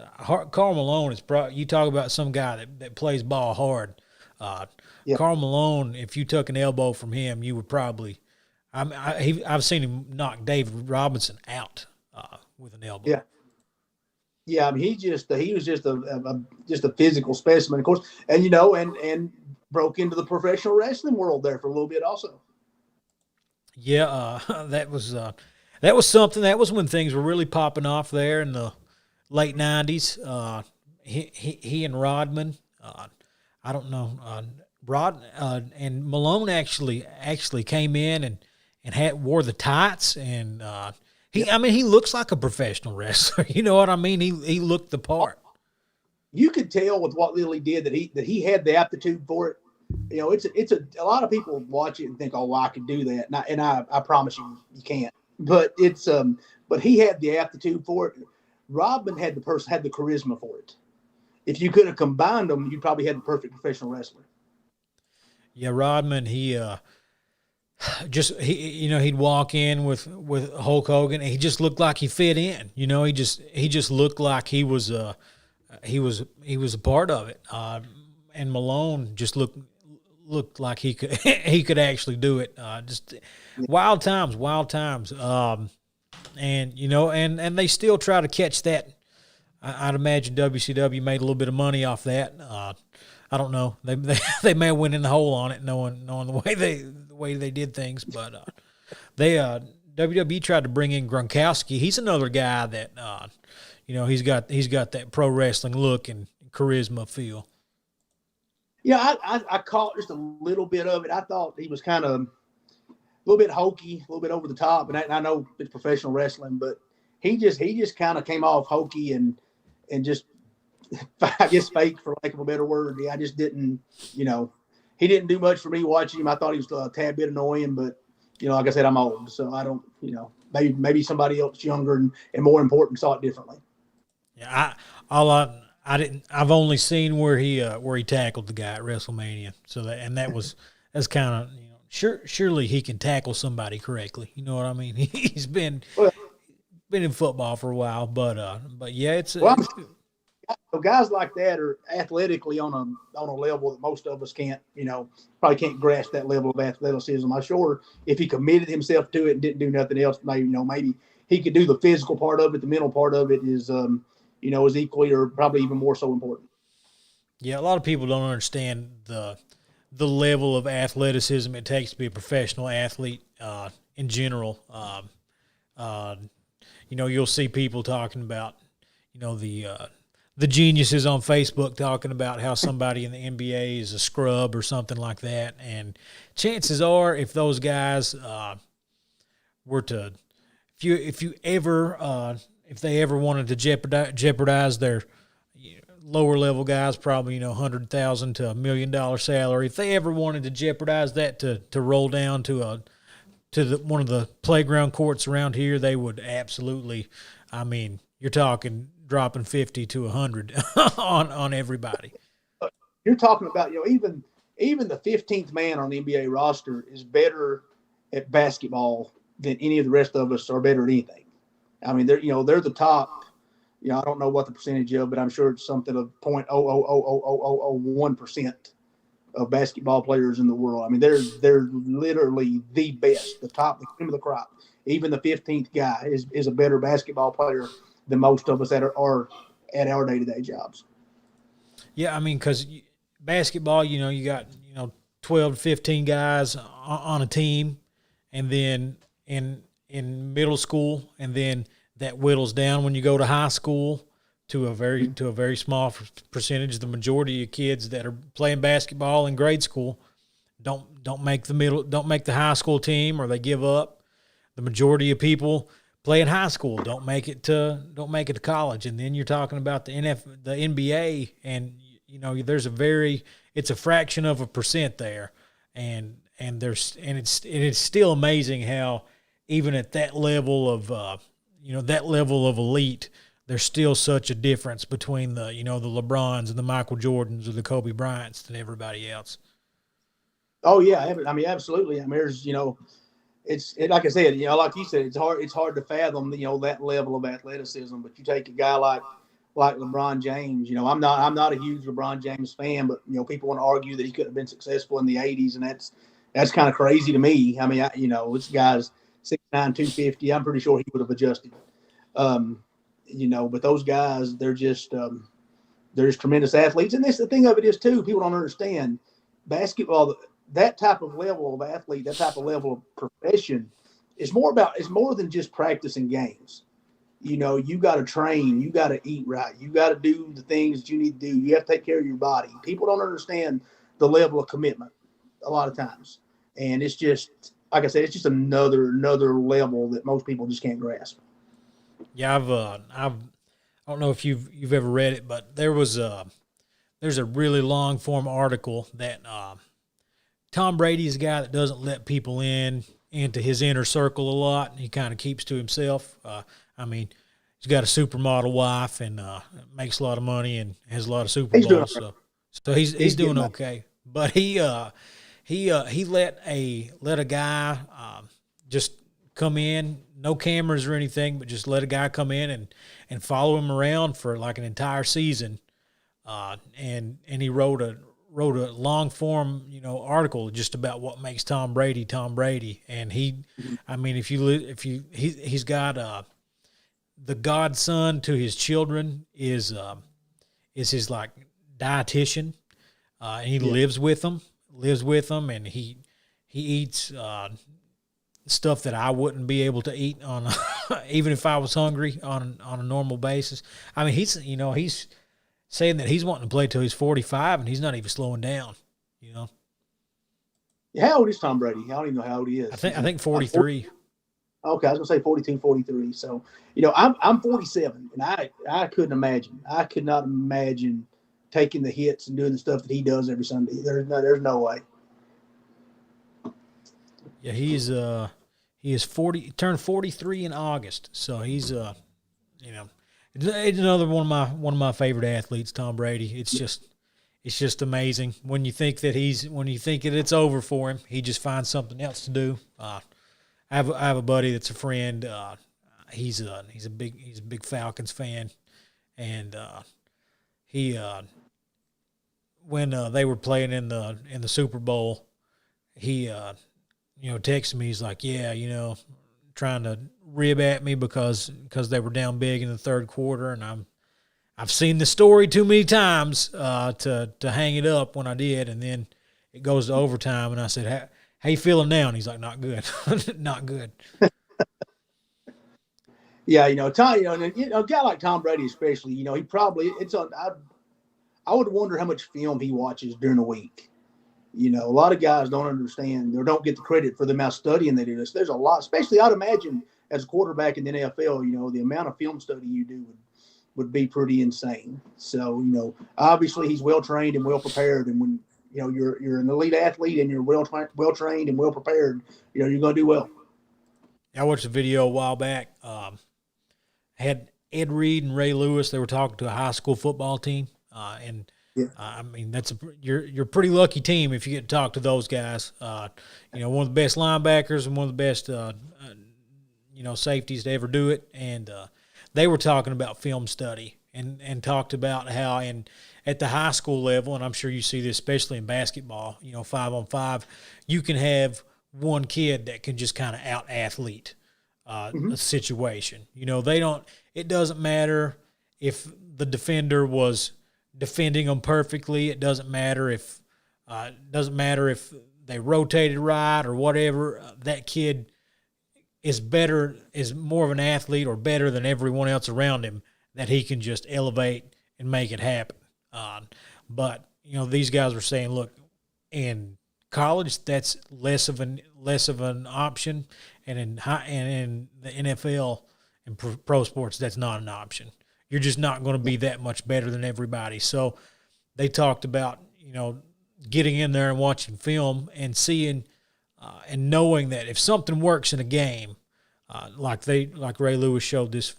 Karl Malone is you talk about some guy that plays ball hard. Karl Malone, if you took an elbow from him, you would probably. I've seen him knock David Robinson out with an elbow. Yeah. He was just a physical specimen, of course, and and broke into the professional wrestling world there for a little bit also. Yeah, that was something. That was when things were really popping off there in the late '90s. He and Rodman. I don't know. Rod and Malone actually came in and wore the tights, and he looks like a professional wrestler. You know what I mean? He looked the part. You could tell with what little he did that he had the aptitude for it. It's a lot of people watch it and think, "Oh, well, I could do that," and I promise you can't. But but he had the aptitude for it. Rodman had the charisma for it. If you could have combined them, you probably had the perfect professional wrestler. Yeah, Rodman, he'd walk in with Hulk Hogan, and he just looked like he fit in. He just looked like he was a part of it. And Malone just looked like he could actually do it. Just wild times. And they still try to catch that. I'd imagine WCW made a little bit of money off that. I don't know. They may have went in the hole on it, knowing the way they did things. But WWE tried to bring in Gronkowski. He's another guy that he's got that pro wrestling look and charisma feel. Yeah, I caught just a little bit of it. I thought he was kind of a little bit hokey, a little bit over the top. And I know it's professional wrestling, but he just kind of came off hokey and just, I guess, fake, for lack of a better word. I just didn't, he didn't do much for me watching him. I thought he was a tad bit annoying, but, like I said, I'm old, so I don't, maybe somebody else younger and more important saw it differently. Yeah, I've only seen where he tackled the guy at WrestleMania. So that's kind of, surely he can tackle somebody correctly. You know what I mean? He's been in football for a while, but yeah, guys like that are athletically on a level that most of us can't, probably can't grasp that level of athleticism. I'm sure if he committed himself to it and didn't do nothing else, maybe he could do the physical part of it. The mental part of it is equally or probably even more so important. Yeah, a lot of people don't understand the level of athleticism it takes to be a professional athlete in general. You'll see people talking about, the geniuses on Facebook talking about how somebody in the NBA is a scrub or something like that. And chances are, if those guys were to, if they ever wanted to jeopardize their lower level guys, probably $100,000 to $1 million salary, if they ever wanted to jeopardize that to roll down to one of the playground courts around here, they would absolutely. I mean, you're talking dropping 50 to 100 on everybody. You're talking about even the 15th man on the NBA roster is better at basketball than any of the rest of us are better at anything. I mean, they're the top. I don't know what the percentage of, but I'm sure it's something of 0.0000001% of basketball players in the world. I mean, they're literally the best, the top, the cream of the crop. Even the 15th guy is a better basketball player than most of us that are at our day-to-day jobs. Yeah, I mean, because basketball, you got 12 to 15 guys on a team, and then in middle school, and then that whittles down when you go to high school to a very small percentage. The majority of kids that are playing basketball in grade school don't make the high school team, or they give up. The majority of people playing high school don't make it to college, and then you're talking about the NBA, and it's a fraction of a percent there, and it's still amazing how even at that level of elite, there's still such a difference between the LeBrons and the Michael Jordans or the Kobe Bryants than everybody else. Oh yeah, I mean absolutely. I mean there's it's like I said, like you said, it's hard to fathom that level of athleticism. But you take a guy like LeBron James. I'm not a huge LeBron James fan, but people want to argue that he couldn't have been successful in the '80s, and that's kind of crazy to me. I mean, this guy's 6'9", 250. I'm pretty sure he would have adjusted. But those guys, they're just tremendous athletes. And the thing of it is too, people don't understand basketball. That type of level of athlete, that type of level of profession is more than just practicing games. You got to train, you got to eat right, you got to do the things that you need to do. You have to take care of your body. People don't understand the level of commitment a lot of times. And it's just, like I said, it's just another level that most people just can't grasp. Yeah, I don't know if you've ever read it, but there's a really long form article that Tom Brady is a guy that doesn't let people into his inner circle a lot. He kind of keeps to himself. I mean, he's got a supermodel wife and makes a lot of money and has a lot of Super Bowls. So he's doing okay. But he let a guy just come in, no cameras or anything, but just let a guy come in and follow him around for like an entire season. And he wrote a long form, article just about what makes Tom Brady. And he's got the godson to his children is his like dietitian, and he lives with them, and he eats stuff that I wouldn't be able to eat on even if I was hungry on a normal basis. I mean, he's saying that he's wanting to play till he's 45, and he's not even slowing down. Yeah, how old is Tom Brady? I don't even know how old he is. I think 43. Okay, I was gonna say 42, 43. So, I'm 47, and I couldn't imagine. I could not imagine taking the hits and doing the stuff that he does every Sunday. There's no way. Yeah, he is 40. He turned 43 in August, so he's it's another one of my favorite athletes, Tom Brady. It's just amazing when you think that it's over for him, he just finds something else to do. I have a buddy that's a friend. He's a big Falcons fan, and when they were playing in the Super Bowl, he texted me. He's like, yeah, trying to rib at me because they were down big in the third quarter, and I've seen the story too many times to hang it up when I did, and then it goes to overtime, and I said, how you feeling now? And he's like, not good. Not good. Yeah, Tom, and, a guy like Tom Brady especially, he probably I would wonder how much film he watches during the week. A lot of guys don't understand or don't get the credit for the amount of studying they do. There's a lot, especially I'd imagine as a quarterback in the NFL, the amount of film study you do would be pretty insane. So, obviously he's well trained and well prepared. And when, you're an elite athlete and you're well trained and well prepared, you're going to do well. I watched a video a while back. Had Ed Reed and Ray Lewis. They were talking to a high school football team, I mean you're a pretty lucky team if you get to talk to those guys. One of the best linebackers and one of the best safeties to ever do it. And they were talking about film study and talked about how at the high school level, and I'm sure you see this especially in basketball, 5-on-5, you can have one kid that can just kind of out athlete a situation. It doesn't matter if the defender was defending them perfectly. It doesn't matter if they rotated right or whatever. That kid is more of an athlete or better than everyone else around him, that he can just elevate and make it happen. But these guys were saying, look, in college that's less of an option, and in the NFL and pro sports that's not an option. You're just not going to be that much better than everybody. So they talked about getting in there and watching film and seeing and knowing that if something works in a game, like Ray Lewis showed this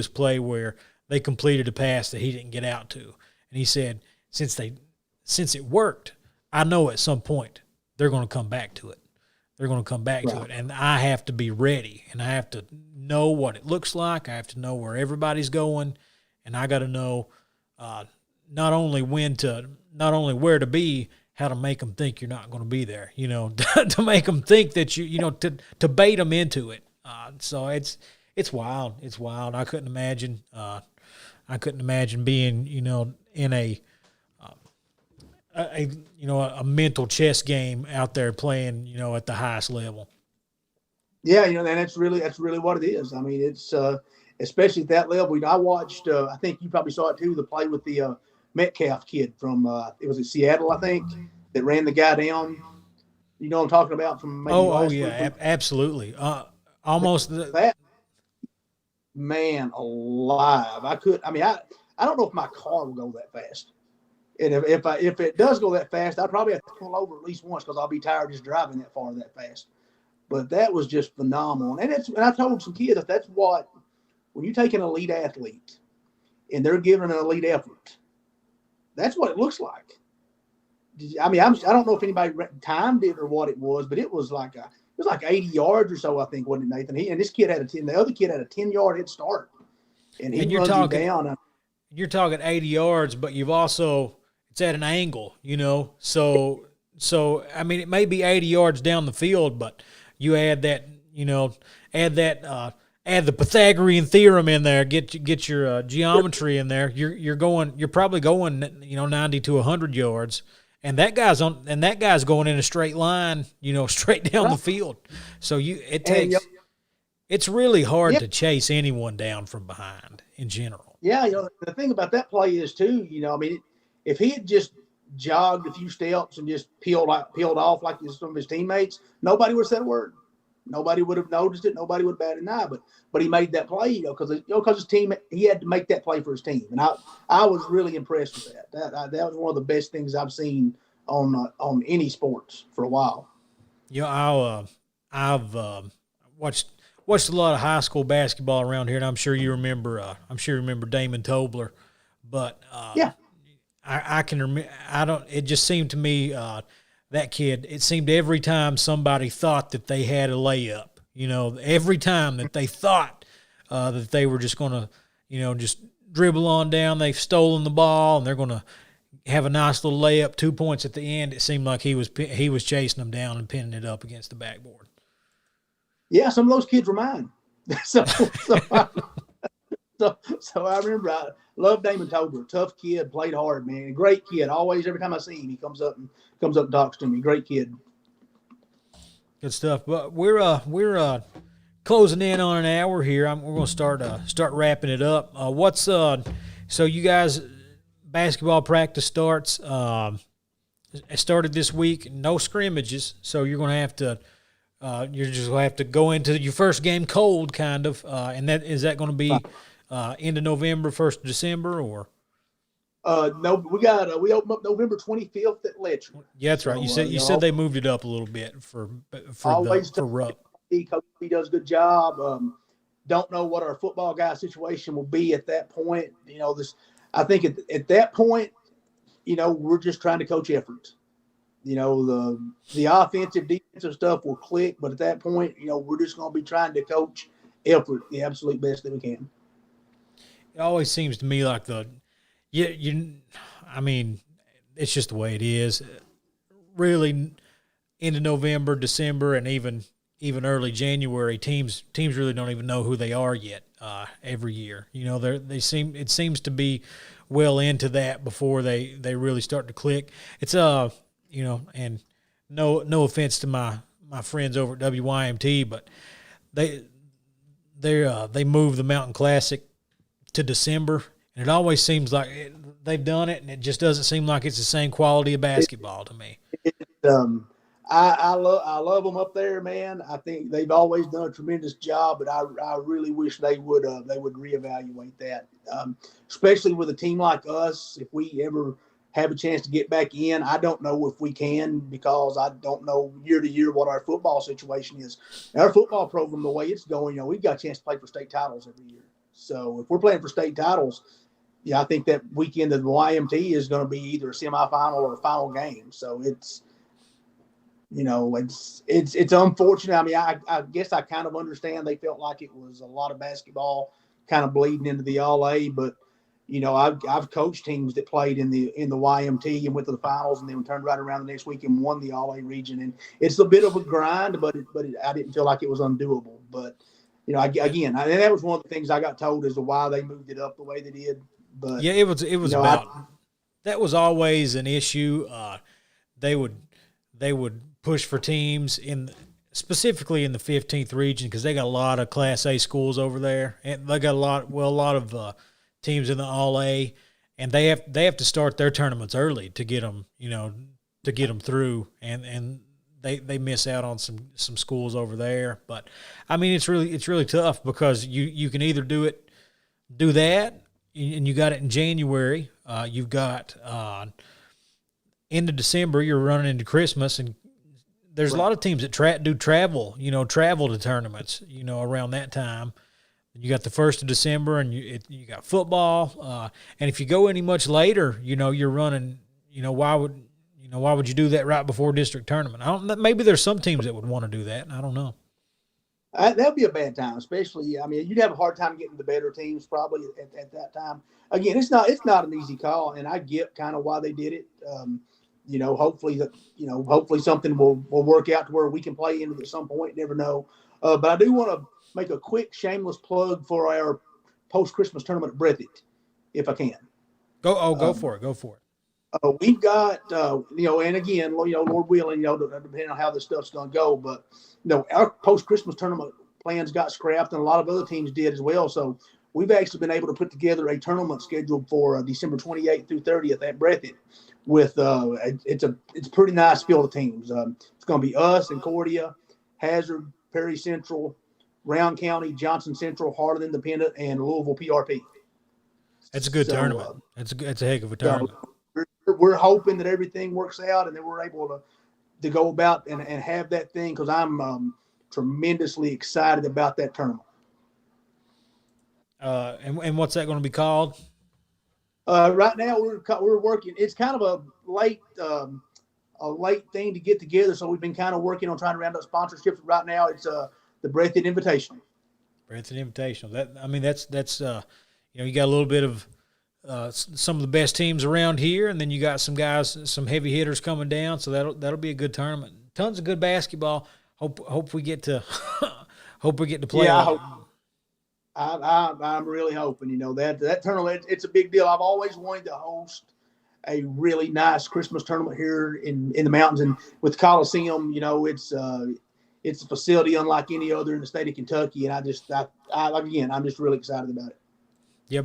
play where they completed a pass that he didn't get out to, and he said since it worked, I know at some point they're going to come back to it. They're going to come back to it, and I have to be ready, and I have to know what it looks like. I have to know where everybody's going, and I got to know not only where to be, how to make them think you're not going to be there. To make them think that to bait them into it. So it's wild. It's wild. I couldn't imagine. Being in a mental chess game out there playing at the highest level. Yeah, and that's really what it is. I mean, it's especially at that level. I watched. I think you probably saw it too. The play with the Metcalf kid from it was in Seattle, I think, that ran the guy down. You know what I'm talking about? From absolutely. Almost that man alive. I don't know if my car will go that fast. And if it does go that fast, I'd probably have to pull over at least once because I'll be tired just driving that far that fast. But that was just phenomenal. And I told some kids that that's what, when you take an elite athlete and they're giving an elite effort, that's what it looks like. I don't know if anybody timed it or what it was, but it was like 80 yards or so, I think, wasn't it, Nathan? The other kid had a 10-yard head start. And he runs him down. You're talking 80 yards, but you've also, it's at an angle, So it may be 80 yards down the field, but you add that, add the Pythagorean theorem in there, get your geometry in there. You're probably going 90 to 100 yards, and that guy's going in a straight line, straight down the field. So it's really hard to chase anyone down from behind in general. Yeah, the thing about that play is too, if he had just jogged a few steps and just peeled off like some of his teammates, nobody would have said a word. Nobody would have noticed it. Nobody would have batted an eye. But he made that play, because his team, he had to make that play for his team, and I was really impressed with that. That was one of the best things I've seen on any sports for a while. I've watched a lot of high school basketball around here, and I'm sure you remember Damon Tobler, but I can remember. It just seemed to me that kid. It seemed every time somebody thought that they had a layup, every time that they thought that they were just going to, just dribble on down, they've stolen the ball and they're going to have a nice little layup, 2 points at the end. It seemed like he was chasing them down and pinning it up against the backboard. Yeah, some of those kids were mine. So I remember I love Damon Tobler. Tough kid, played hard, man. Great kid. Always, every time I see him, he comes up and talks to me. Great kid. Good stuff. But we're closing in on an hour here. We're going to start wrapping it up. So you guys, basketball practice starts. It started this week. No scrimmages, so you're going to have to. You're just going to have to go into your first game cold, kind of. And is that going to be end of November, 1st of December, or? No, we open up November 25th at Letcher. Yeah, that's right. You said they moved it up a little bit for Rupp. Coach B does a good job. Don't know what our football guy situation will be at that point. I think at that point, we're just trying to coach effort. The offensive, defensive stuff will click, but at that point, we're just going to be trying to coach effort the absolute best that we can. It always seems to me like I mean, it's just the way it is. Really, into November, December, and even early January, teams really don't even know who they are yet. Every year, it seems to be well into that before they really start to click. It's and no offense to my friends over at WYMT, but they moved the Mountain Classic to December, and it always seems like they've done it, and it just doesn't seem like it's the same quality of basketball to me. I love them up there, man. I think they've always done a tremendous job, but I really wish they would reevaluate that, especially with a team like us. If we ever have a chance to get back in, I don't know if we can, because I don't know year to year what our football situation is. Our football program, the way it's going, we've got a chance to play for state titles every year. So if we're playing for state titles, yeah, I think that weekend of the YMT is going to be either a semifinal or a final game. So it's unfortunate. I mean, I guess I kind of understand they felt like it was a lot of basketball kind of bleeding into the All-A, but I've coached teams that played in the YMT and went to the finals and then turned right around the next week and won the All-A region. And it's a bit of a grind, but I didn't feel like it was undoable. But again, that was one of the things I got told as to why they moved it up the way they did. But yeah, it was that was always an issue. They would push for teams specifically in the 15th region, because they got a lot of Class A schools over there, and they got a lot of teams in the All-A, and they have to start their tournaments early to get them through, and they miss out on some schools over there. But I mean, it's really tough, because you can either do that, and you got it in January. You've got end of December, you're running into Christmas, and there's a lot of teams that do travel to tournaments, around that time. You got the 1st of December, and you got football. And if you go any much later, you're running. Why would you do that right before district tournament? Maybe there's some teams that would want to do that. I don't know. That'd be a bad time, especially. I mean, you'd have a hard time getting the better teams probably at that time. Again, it's not an easy call, and I get kind of why they did it. Hopefully something will work out to where we can play into it at some point. Never know. But I do want to make a quick shameless plug for our post-Christmas tournament at Breathitt, if I can. Go for it. We've got, and again, Lord willing, depending on how this stuff's going to go, but, our post-Christmas tournament plans got scrapped, and a lot of other teams did as well. So we've actually been able to put together a tournament scheduled for December 28th through 30th at Breathitt. With it's a pretty nice field of teams. It's going to be us, Concordia, Hazard, Perry Central, Round County, Johnson Central, Harlan Independent, and Louisville PRP. That's a good tournament. It's a heck of a tournament. We're hoping that everything works out, and that we're able to go about and have that thing, because I'm tremendously excited about that tournament. And what's that going to be called? Right now we're working. It's kind of a late thing to get together, so we've been kind of working on trying to round up sponsorships. Right now, it's the Breathitt Invitational. Breathitt Invitational. That's you got a little bit of some of the best teams around here, and then you got some guys, some heavy hitters coming down. So that'll be a good tournament. Tons of good basketball. Hope we get to play. Yeah, I hope. I'm really hoping, that tournament, it's a big deal. I've always wanted to host a really nice Christmas tournament here in the mountains, and with the Coliseum, it's a facility unlike any other in the state of Kentucky, and I'm just really excited about it. Yeah,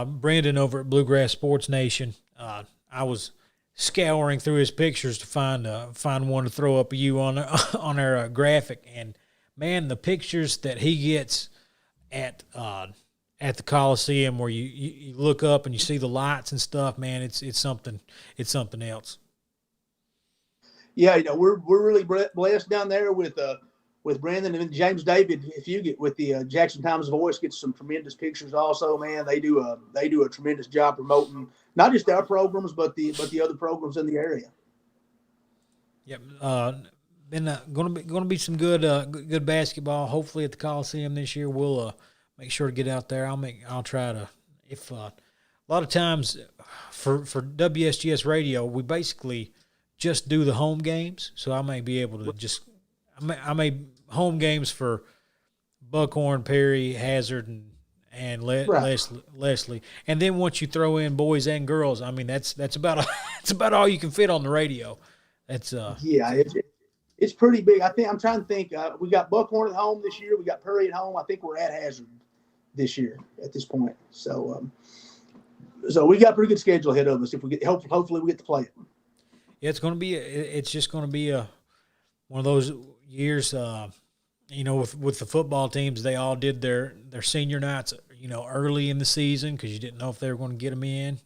Brandon over at Bluegrass Sports Nation. I was scouring through his pictures to find one to throw up of you on on our graphic, and man, the pictures that he gets at the Coliseum, where you look up and you see the lights and stuff, man, it's something else. Yeah, we're really blessed down there with Brandon and James David. If you get with the Jackson Times Voice, gets some tremendous pictures. Also, man, they do a tremendous job promoting not just our programs, but the other programs in the area. Yep. Been going to be some good basketball. Hopefully at the Coliseum this year. We'll make sure to get out there. I'll try to. If a lot of times for WSGS radio, we basically just do the home games. So I may be able to I may home games for Buckhorn, Perry, Hazard, and Leslie. And then once you throw in boys and girls, I mean that's about it's about all you can fit on the radio. That's it's pretty big. I'm trying to think. We got Buckhorn at home this year. We got Perry at home. I think we're at Hazard this year at this point. So we got a pretty good schedule ahead of us. If we get hopefully we get to play it. Yeah, it's just going to be one of those years. With the football teams, they all did their senior nights, early in the season because you didn't know if they were going to get them in.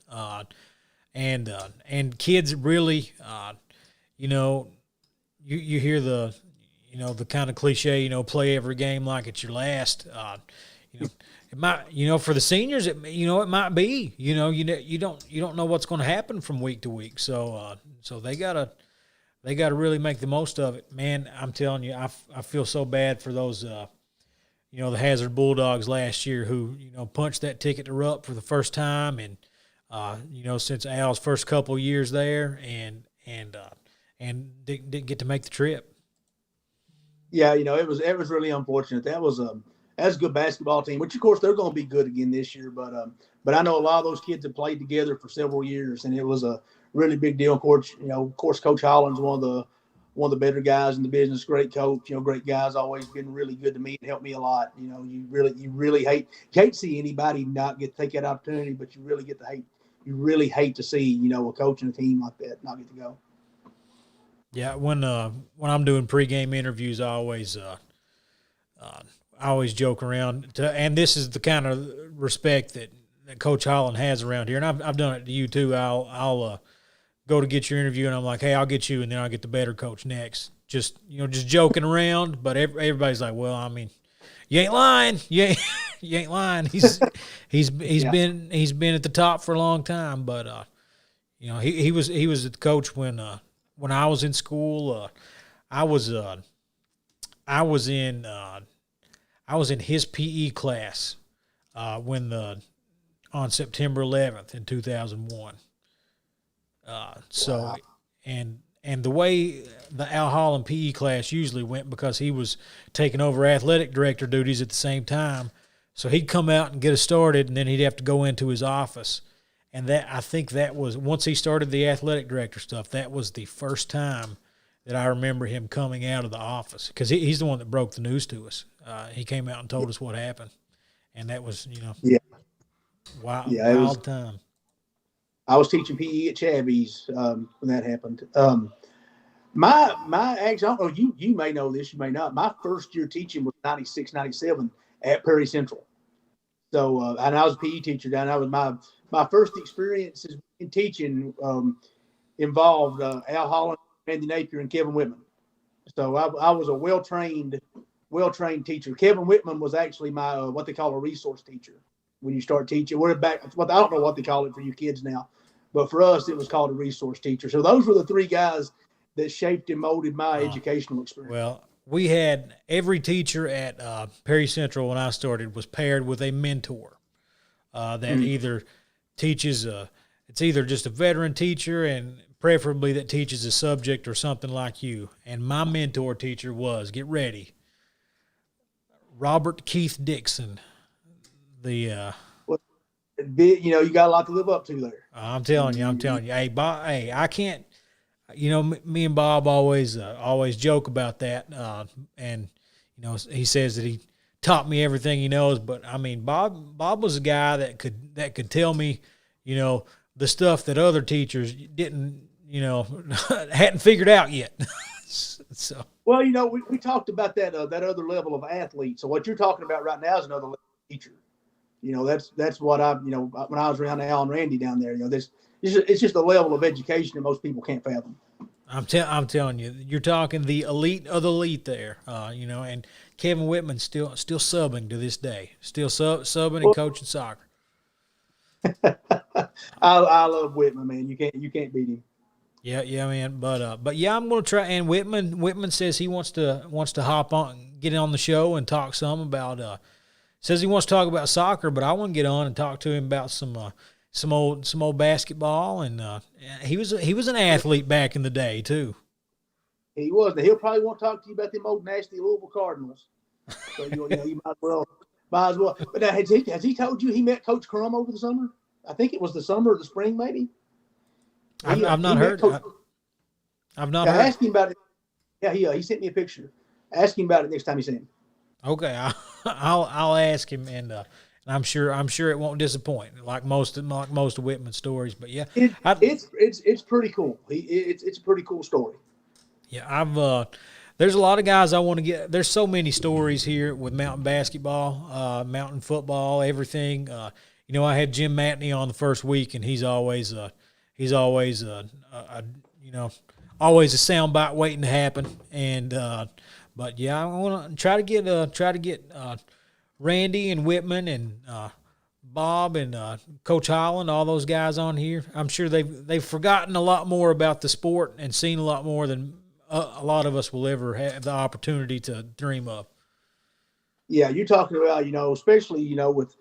And kids really, you hear the kind of cliche, play every game like it's your last. It might, for the seniors, it might be, you don't know what's going to happen from week to week. So they gotta really make the most of it, man. I'm telling you, I feel so bad for those, the Hazard Bulldogs last year who, punched that ticket to Rupp for the first time. And, since Al's first couple of years there and didn't get to make the trip. Yeah. It was really unfortunate. That's a good basketball team, which of course they're going to be good again this year. But I know a lot of those kids have played together for several years, and it was a really big deal. Of course, Coach Holland's one of the better guys in the business. Great coach, great guys. Always been really good to me and helped me a lot. You really hate to see anybody not take that opportunity, but you really hate to see a coach and a team like that not get to go. Yeah, when I'm doing pregame interviews, I always joke around, and this is the kind of respect that Coach Holland has around here, and I've done it to you too. I'll go to get your interview, and I'm like, hey, I'll get you, and then I'll get the better coach next. Just joking around, but everybody's like, well, I mean, you ain't lying, you ain't lying. He's been at the top for a long time, but he was the coach when I was in school. I was in his PE class on September 11th in 2001. Wow. And the way the Al Holland PE class usually went, because he was taking over athletic director duties at the same time, so he'd come out and get us started, and then he'd have to go into his office. And I think that was, once he started the athletic director stuff, that was the first time that I remember him coming out of the office, because he's the one that broke the news to us. He came out and told us what happened, and that was, wild time. I was teaching PE at Chabby's when that happened. My actually, I don't know, you may know this, you may not. My first year teaching was 96, 97 at Perry Central. So, and I was a PE teacher down. That was my first experiences in teaching involved Al Holland, Andy Napier, and Kevin Whitman. So I was a well-trained teacher. Kevin Whitman was actually my what they call a resource teacher. When you start teaching, we're back. I don't know what they call it for you kids now, but for us, it was called a resource teacher. So those were the three guys that shaped and molded my educational experience. Well, we had every teacher at Perry Central when I started was paired with a mentor that either teaches it's either just a veteran teacher, and preferably that teaches a subject or something like you. And my mentor teacher was, get ready, Robert Keith Dixon. You got a lot to live up to there. I'm telling you. Hey, I can't me and Bob always joke about that, and he says that he taught me everything he knows. But I mean, Bob was a guy that could tell me, the stuff that other teachers didn't, hadn't figured out yet. So. Well, we talked about that other level of athlete. So what you're talking about right now is another level of teacher. That's what when I was around Al and Randy down there, it's just a level of education that most people can't fathom. I'm telling you, you're talking the elite of the elite there, and Kevin Whitman's still subbing to this day, still subbing and coaching soccer. I love Whitman, man. You can't beat him. Yeah, man. But yeah, I'm going to try. And Whitman says he wants to hop on, get on the show and talk some about. Says he wants to talk about soccer, but I want to get on and talk to him about some old basketball. And he was an athlete back in the day too. He was. He'll probably want to talk to you about them old nasty Louisville Cardinals. So you might as well. But now, has he told you he met Coach Crum over the summer? I think it was the summer or the spring, maybe. I've not heard. I've not heard. Ask him about it. Yeah, he sent me a picture. Ask him about it next time you see him. Okay, I'll ask him, and I'm sure it won't disappoint, like most of Whitman's stories. But yeah, it's pretty cool. It's a pretty cool story. Yeah, there's a lot of guys I want to get. There's so many stories here with mountain basketball, mountain football, everything. I had Jim Matney on the first week, and he's always always a soundbite waiting to happen. And but yeah, I want to try to get Randy and Whitman and Bob and Coach Holland, all those guys on here. I'm sure they've forgotten a lot more about the sport and seen a lot more than a lot of us will ever have the opportunity to dream of. Yeah, you're talking about especially with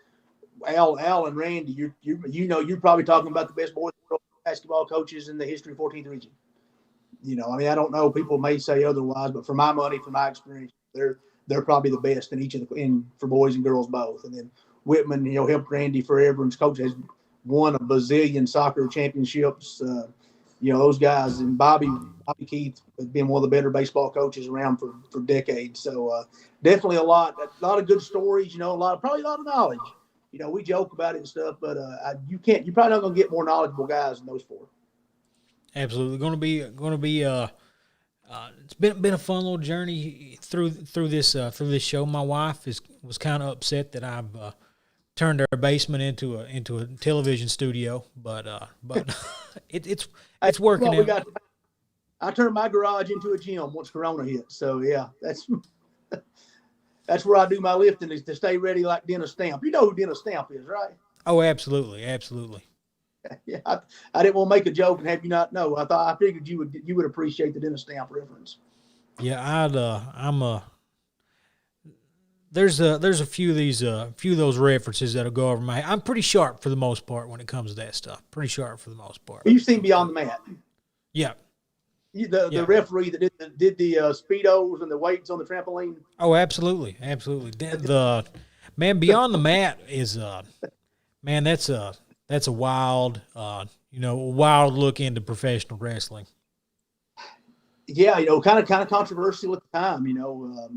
Al and Randy. You're probably talking about the best boys basketball coaches in the history of 14th region. I don't know. People may say otherwise, but for my money, from my experience, they're probably the best in each of for boys and girls both. And then Whitman, helped Randy forever, and his coach has won a bazillion soccer championships. Those guys, and Bobby Keith has been one of the better baseball coaches around for decades. So definitely a lot of good stories. Probably a lot of knowledge. We joke about it and stuff, but you're probably not going to get more knowledgeable guys than those four. Absolutely, going to be. It's been a fun little journey through this show. My wife was kind of upset that I've turned our basement into a television studio, but it's working out. I turned my garage into a gym once Corona hit. So yeah, that's where I do my lifting, is to stay ready like Dennis Stamp. You know who Dennis Stamp is, right? Oh, absolutely. Yeah, I didn't want to make a joke and have you not know. I figured you would appreciate the Dennis Stamp reference. Yeah, there's a few of those references that'll go over my head. I'm pretty sharp for the most part when it comes to that stuff. Pretty sharp for the most part. You've seen Beyond the Mat. Yeah. The referee that did the speedos and the weights on the trampoline. Oh, absolutely. The man Beyond the Mat is man, that's a wild wild look into professional wrestling. Yeah, kind of controversial at the time,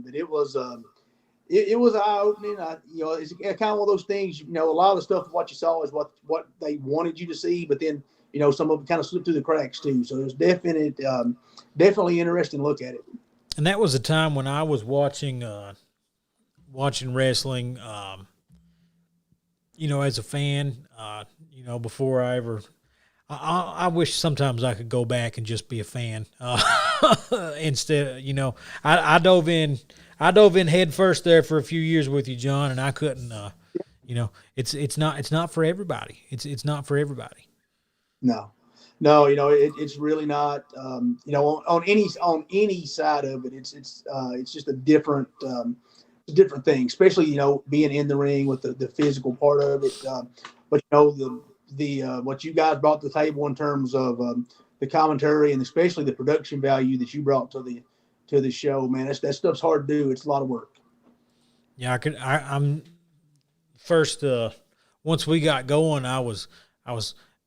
but it was eye opening. It's kind of one of those things. A lot of the stuff of what you saw is what they wanted you to see, but then some of it kind of slipped through the cracks too. So it was definitely interesting to look at it. And that was a time when I was watching wrestling. As a fan, before I ever, I wish sometimes I could go back and just be a fan. Instead, I dove in head first there for a few years with you, John, and I couldn't. It's not for everybody. It's not for everybody. No, it's really not. On any side of it, it's just a different thing, especially being in the ring with the physical part of it. But the what you guys brought to the table in terms of the commentary and especially the production value that you brought to the show, man, that stuff's hard to do. It's a lot of work. Yeah, I'm first. Once we got going, I was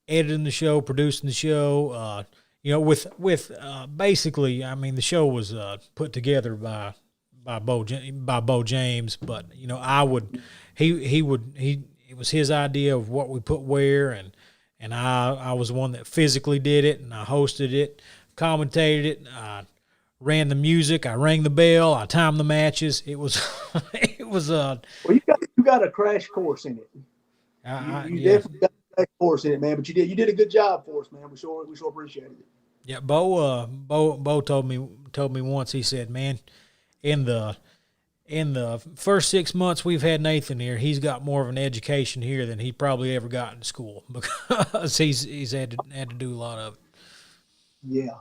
editing the show, producing the show. with basically, I mean, the show was put together by Bo James, but it was his idea of what we put where, and I was the one that physically did it, and I hosted it, commentated it, I ran the music, I rang the bell, I timed the matches. It was Well, you got a crash course in it. You definitely got a crash course in it, man. But you did a good job for us, man. We sure appreciated it. Yeah, Bo told me once. He said, "Man, in the first 6 months we've had Nathan here, he's got more of an education here than he probably ever got in school because he's had to do a lot of it." Yeah.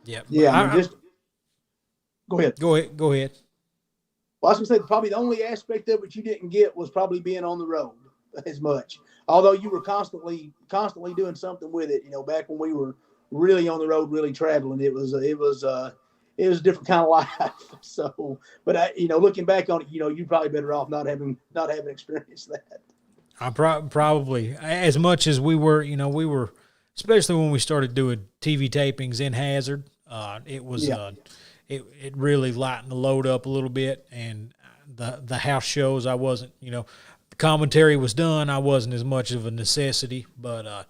Yeah. Yeah. Go ahead. Go ahead. Well, I was going to say probably the only aspect of it you didn't get was probably being on the road as much. Although you were constantly doing something with it. Back when we were really on the road, really traveling, it was a different kind of life. So, but looking back on it, you're probably better off not having experienced that. I probably, as much as we were, especially when we started doing TV tapings in Hazard, it was it really lightened the load up a little bit, and the house shows I wasn't, the commentary was done. I wasn't as much of a necessity, but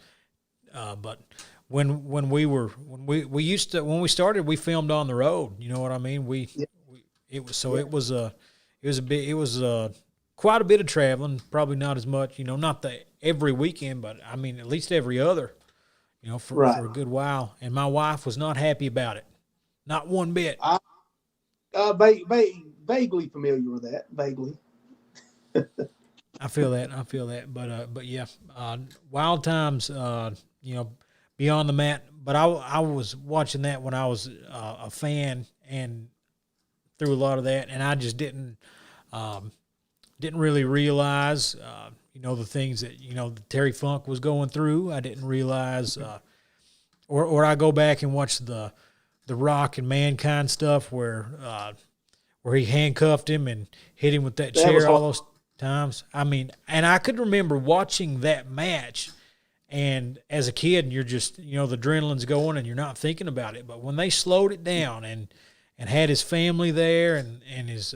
when we started, we filmed on the road. You know what I mean? It was quite a bit of traveling. Probably not as much, not every weekend, but I mean at least every other, for a good while. And my wife was not happy about it, not one bit. Vaguely familiar with that. Vaguely. I feel that. But yeah, Wild Times. Beyond the Mat. But I was watching that when I was a fan and through a lot of that, and I just didn't really realize the things that Terry Funk was going through. I didn't realize, or I go back and watch the Rock and Mankind stuff where he handcuffed him and hit him with that chair all those times. I mean, and I could remember watching that match. And as a kid, you're just, the adrenaline's going and you're not thinking about it. But when they slowed it down and had his family there and his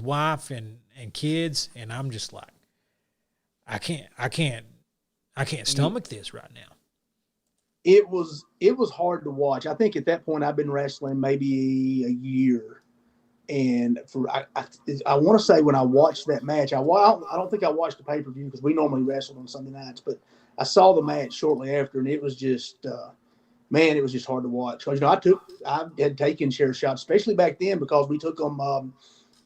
wife and kids, and I'm just like, I can't stomach this right now. It was hard to watch. I think at that point I've been wrestling maybe a year, and I want to say when I watched that match, I don't think I watched the pay-per-view because we normally wrestled on Sunday nights, but I saw the match shortly after, and it was just, it was just hard to watch. Because I had taken share shots, especially back then, because we took them.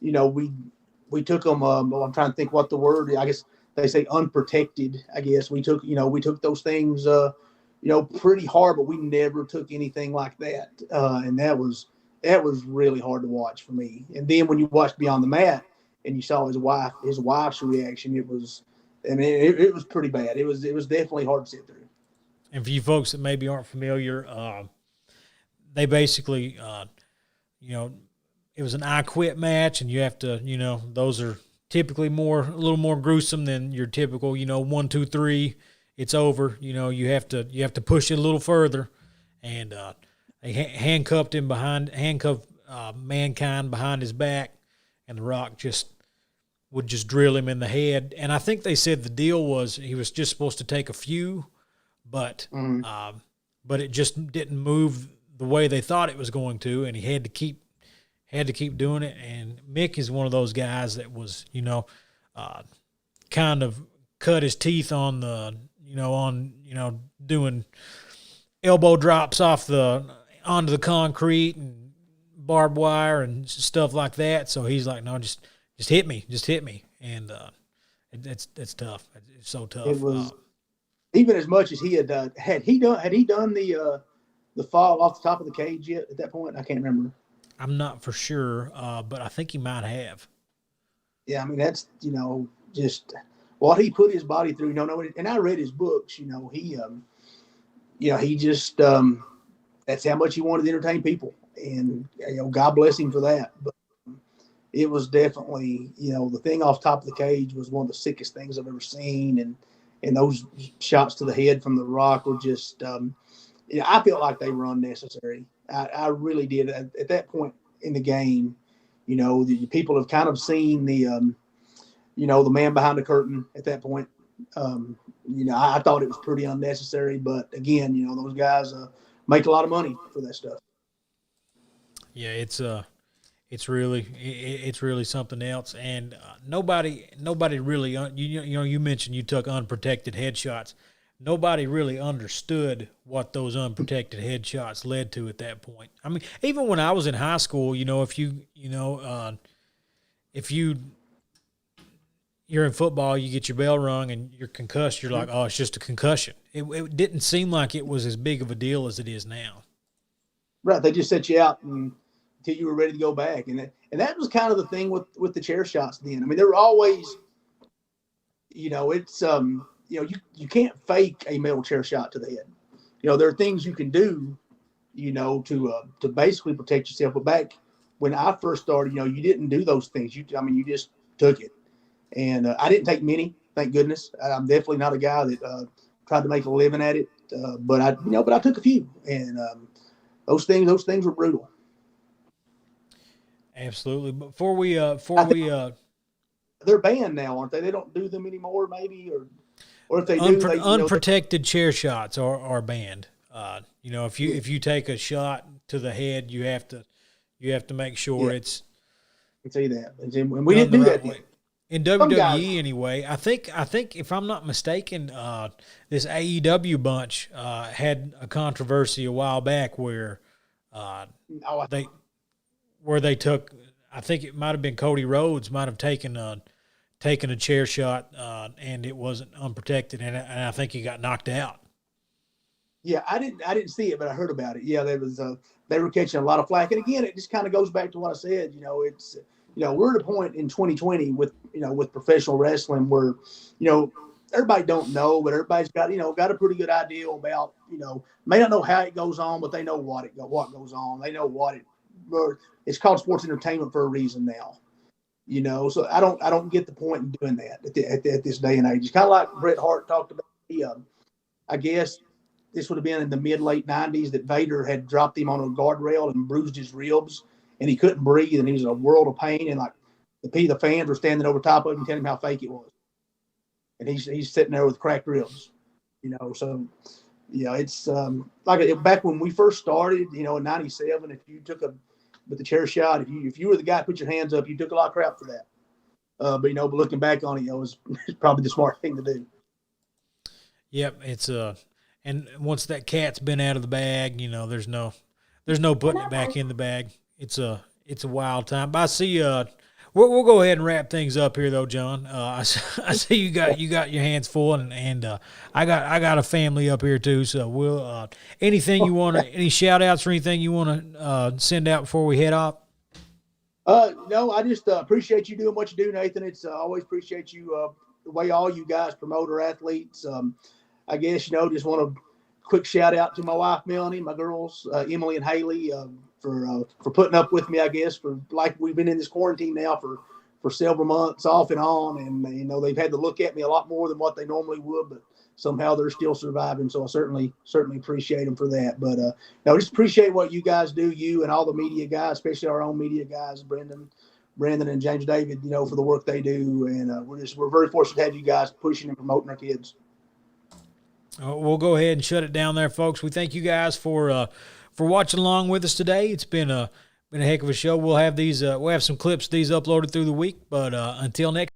We took them. I'm trying to think what the word. I guess they say unprotected. I guess we took those things, pretty hard, but we never took anything like that, and that was really hard to watch for me. And then when you watched Beyond the Mat and you saw his wife's reaction, it was. I mean, it was pretty bad. It was definitely hard to sit through. And for you folks that maybe aren't familiar, they basically, it was an I Quit match, and you have to, those are typically a little more gruesome than your typical, 1, 2, 3, it's over. You have to push it a little further, and they handcuffed Mankind behind his back, and The Rock would just drill him in the head. And I think they said the deal was he was just supposed to take a few, but it just didn't move the way they thought it was going to, and he had to keep doing it. And Mick is one of those guys that was, kind of cut his teeth on doing elbow drops onto the concrete and barbed wire and stuff like that. So he's like, no, just hit me, and it's tough. It's so tough. It was even as much as he had done. Had he done the fall off the top of the cage yet at that point? I can't remember. I'm not for sure, but I think he might have. Yeah, I mean that's just what he put his body through. And I read his books. He just that's how much he wanted to entertain people, and God bless him for that. But it was definitely, the thing off top of the cage was one of the sickest things I've ever seen. And those shots to the head from The Rock were just, I felt like they were unnecessary. I really did. At that point in the game, the people have kind of seen the man behind the curtain at that point. I thought it was pretty unnecessary, but again, those guys make a lot of money for that stuff. Yeah, it's really something else, and nobody really you mentioned you took unprotected headshots. Nobody really understood what those unprotected headshots led to at that point. I mean, even when I was in high school, if you're in football, you get your bell rung and you're concussed, you're like, oh, it's just a concussion. It didn't seem like it was as big of a deal as it is now. Right. They just set you out until you were ready to go back. And that was kind of the thing with the chair shots then. I mean, there were always, it's, you can't fake a metal chair shot to the head. There are things you can do, to basically protect yourself. But back when I first started, you didn't do those things. You just took it. And I didn't take many, thank goodness. I'm definitely not a guy that tried to make a living at it. But I took a few, and those things were brutal. Absolutely. Before we they're banned now, aren't they? They don't do them anymore, maybe, or if they do, unprotected chair shots are banned. If you take a shot to the head, you have to make sure it's. I can see that, and we didn't do that then. In WWE anyway. I think if I'm not mistaken, this AEW bunch had a controversy a while back where they took. I think it might have been Cody Rhodes might have taken a chair shot and it wasn't unprotected, and I think he got knocked out. Yeah, I didn't see it, but I heard about it. Yeah, they were catching a lot of flack, and again, it just kind of goes back to what I said. It's. We're at a point in 2020 with professional wrestling where, everybody don't know, but everybody's got a pretty good idea about, may not know how it goes on, but they know what goes on. They know it's called sports entertainment for a reason now, so I don't get the point in doing that at this day and age. It's kind of like Bret Hart talked about. I guess this would have been in the late 90s that Vader had dropped him on a guardrail and bruised his ribs. And he couldn't breathe, and he was in a world of pain. And like the fans were standing over top of him, telling him how fake it was. And he's sitting there with cracked ribs, So, it's like back when we first started, in '97. If you took with the chair shot, if you were the guy that put your hands up, you took a lot of crap for that. But looking back on it, it was probably the smart thing to do. Yep, it's and once that cat's been out of the bag, there's no putting it back in the bag. It's a wild time. But I see we'll go ahead and wrap things up here though, John. I see you got your hands full, and I got a family up here too. So we'll anything you want to, any shout outs or anything you want to send out before we head off? No, I just appreciate you doing what you do, Nathan. It's always appreciate you the way all you guys promote our athletes. I guess just want a quick shout out to my wife Melanie, my girls Emily and Haley. For putting up with me, I guess, for like we've been in this quarantine now for several months off and on, and they've had to look at me a lot more than what they normally would, but somehow they're still surviving. So I certainly appreciate them for that. But just appreciate what you guys do, you and all the media guys, especially our own media guys, Brandon and James David, for the work they do, and we're very fortunate to have you guys pushing and promoting our kids. We'll go ahead and shut it down there, folks. We thank you guys for watching along with us today. It's been a heck of a show. We'll have some clips of these uploaded through the week, but until next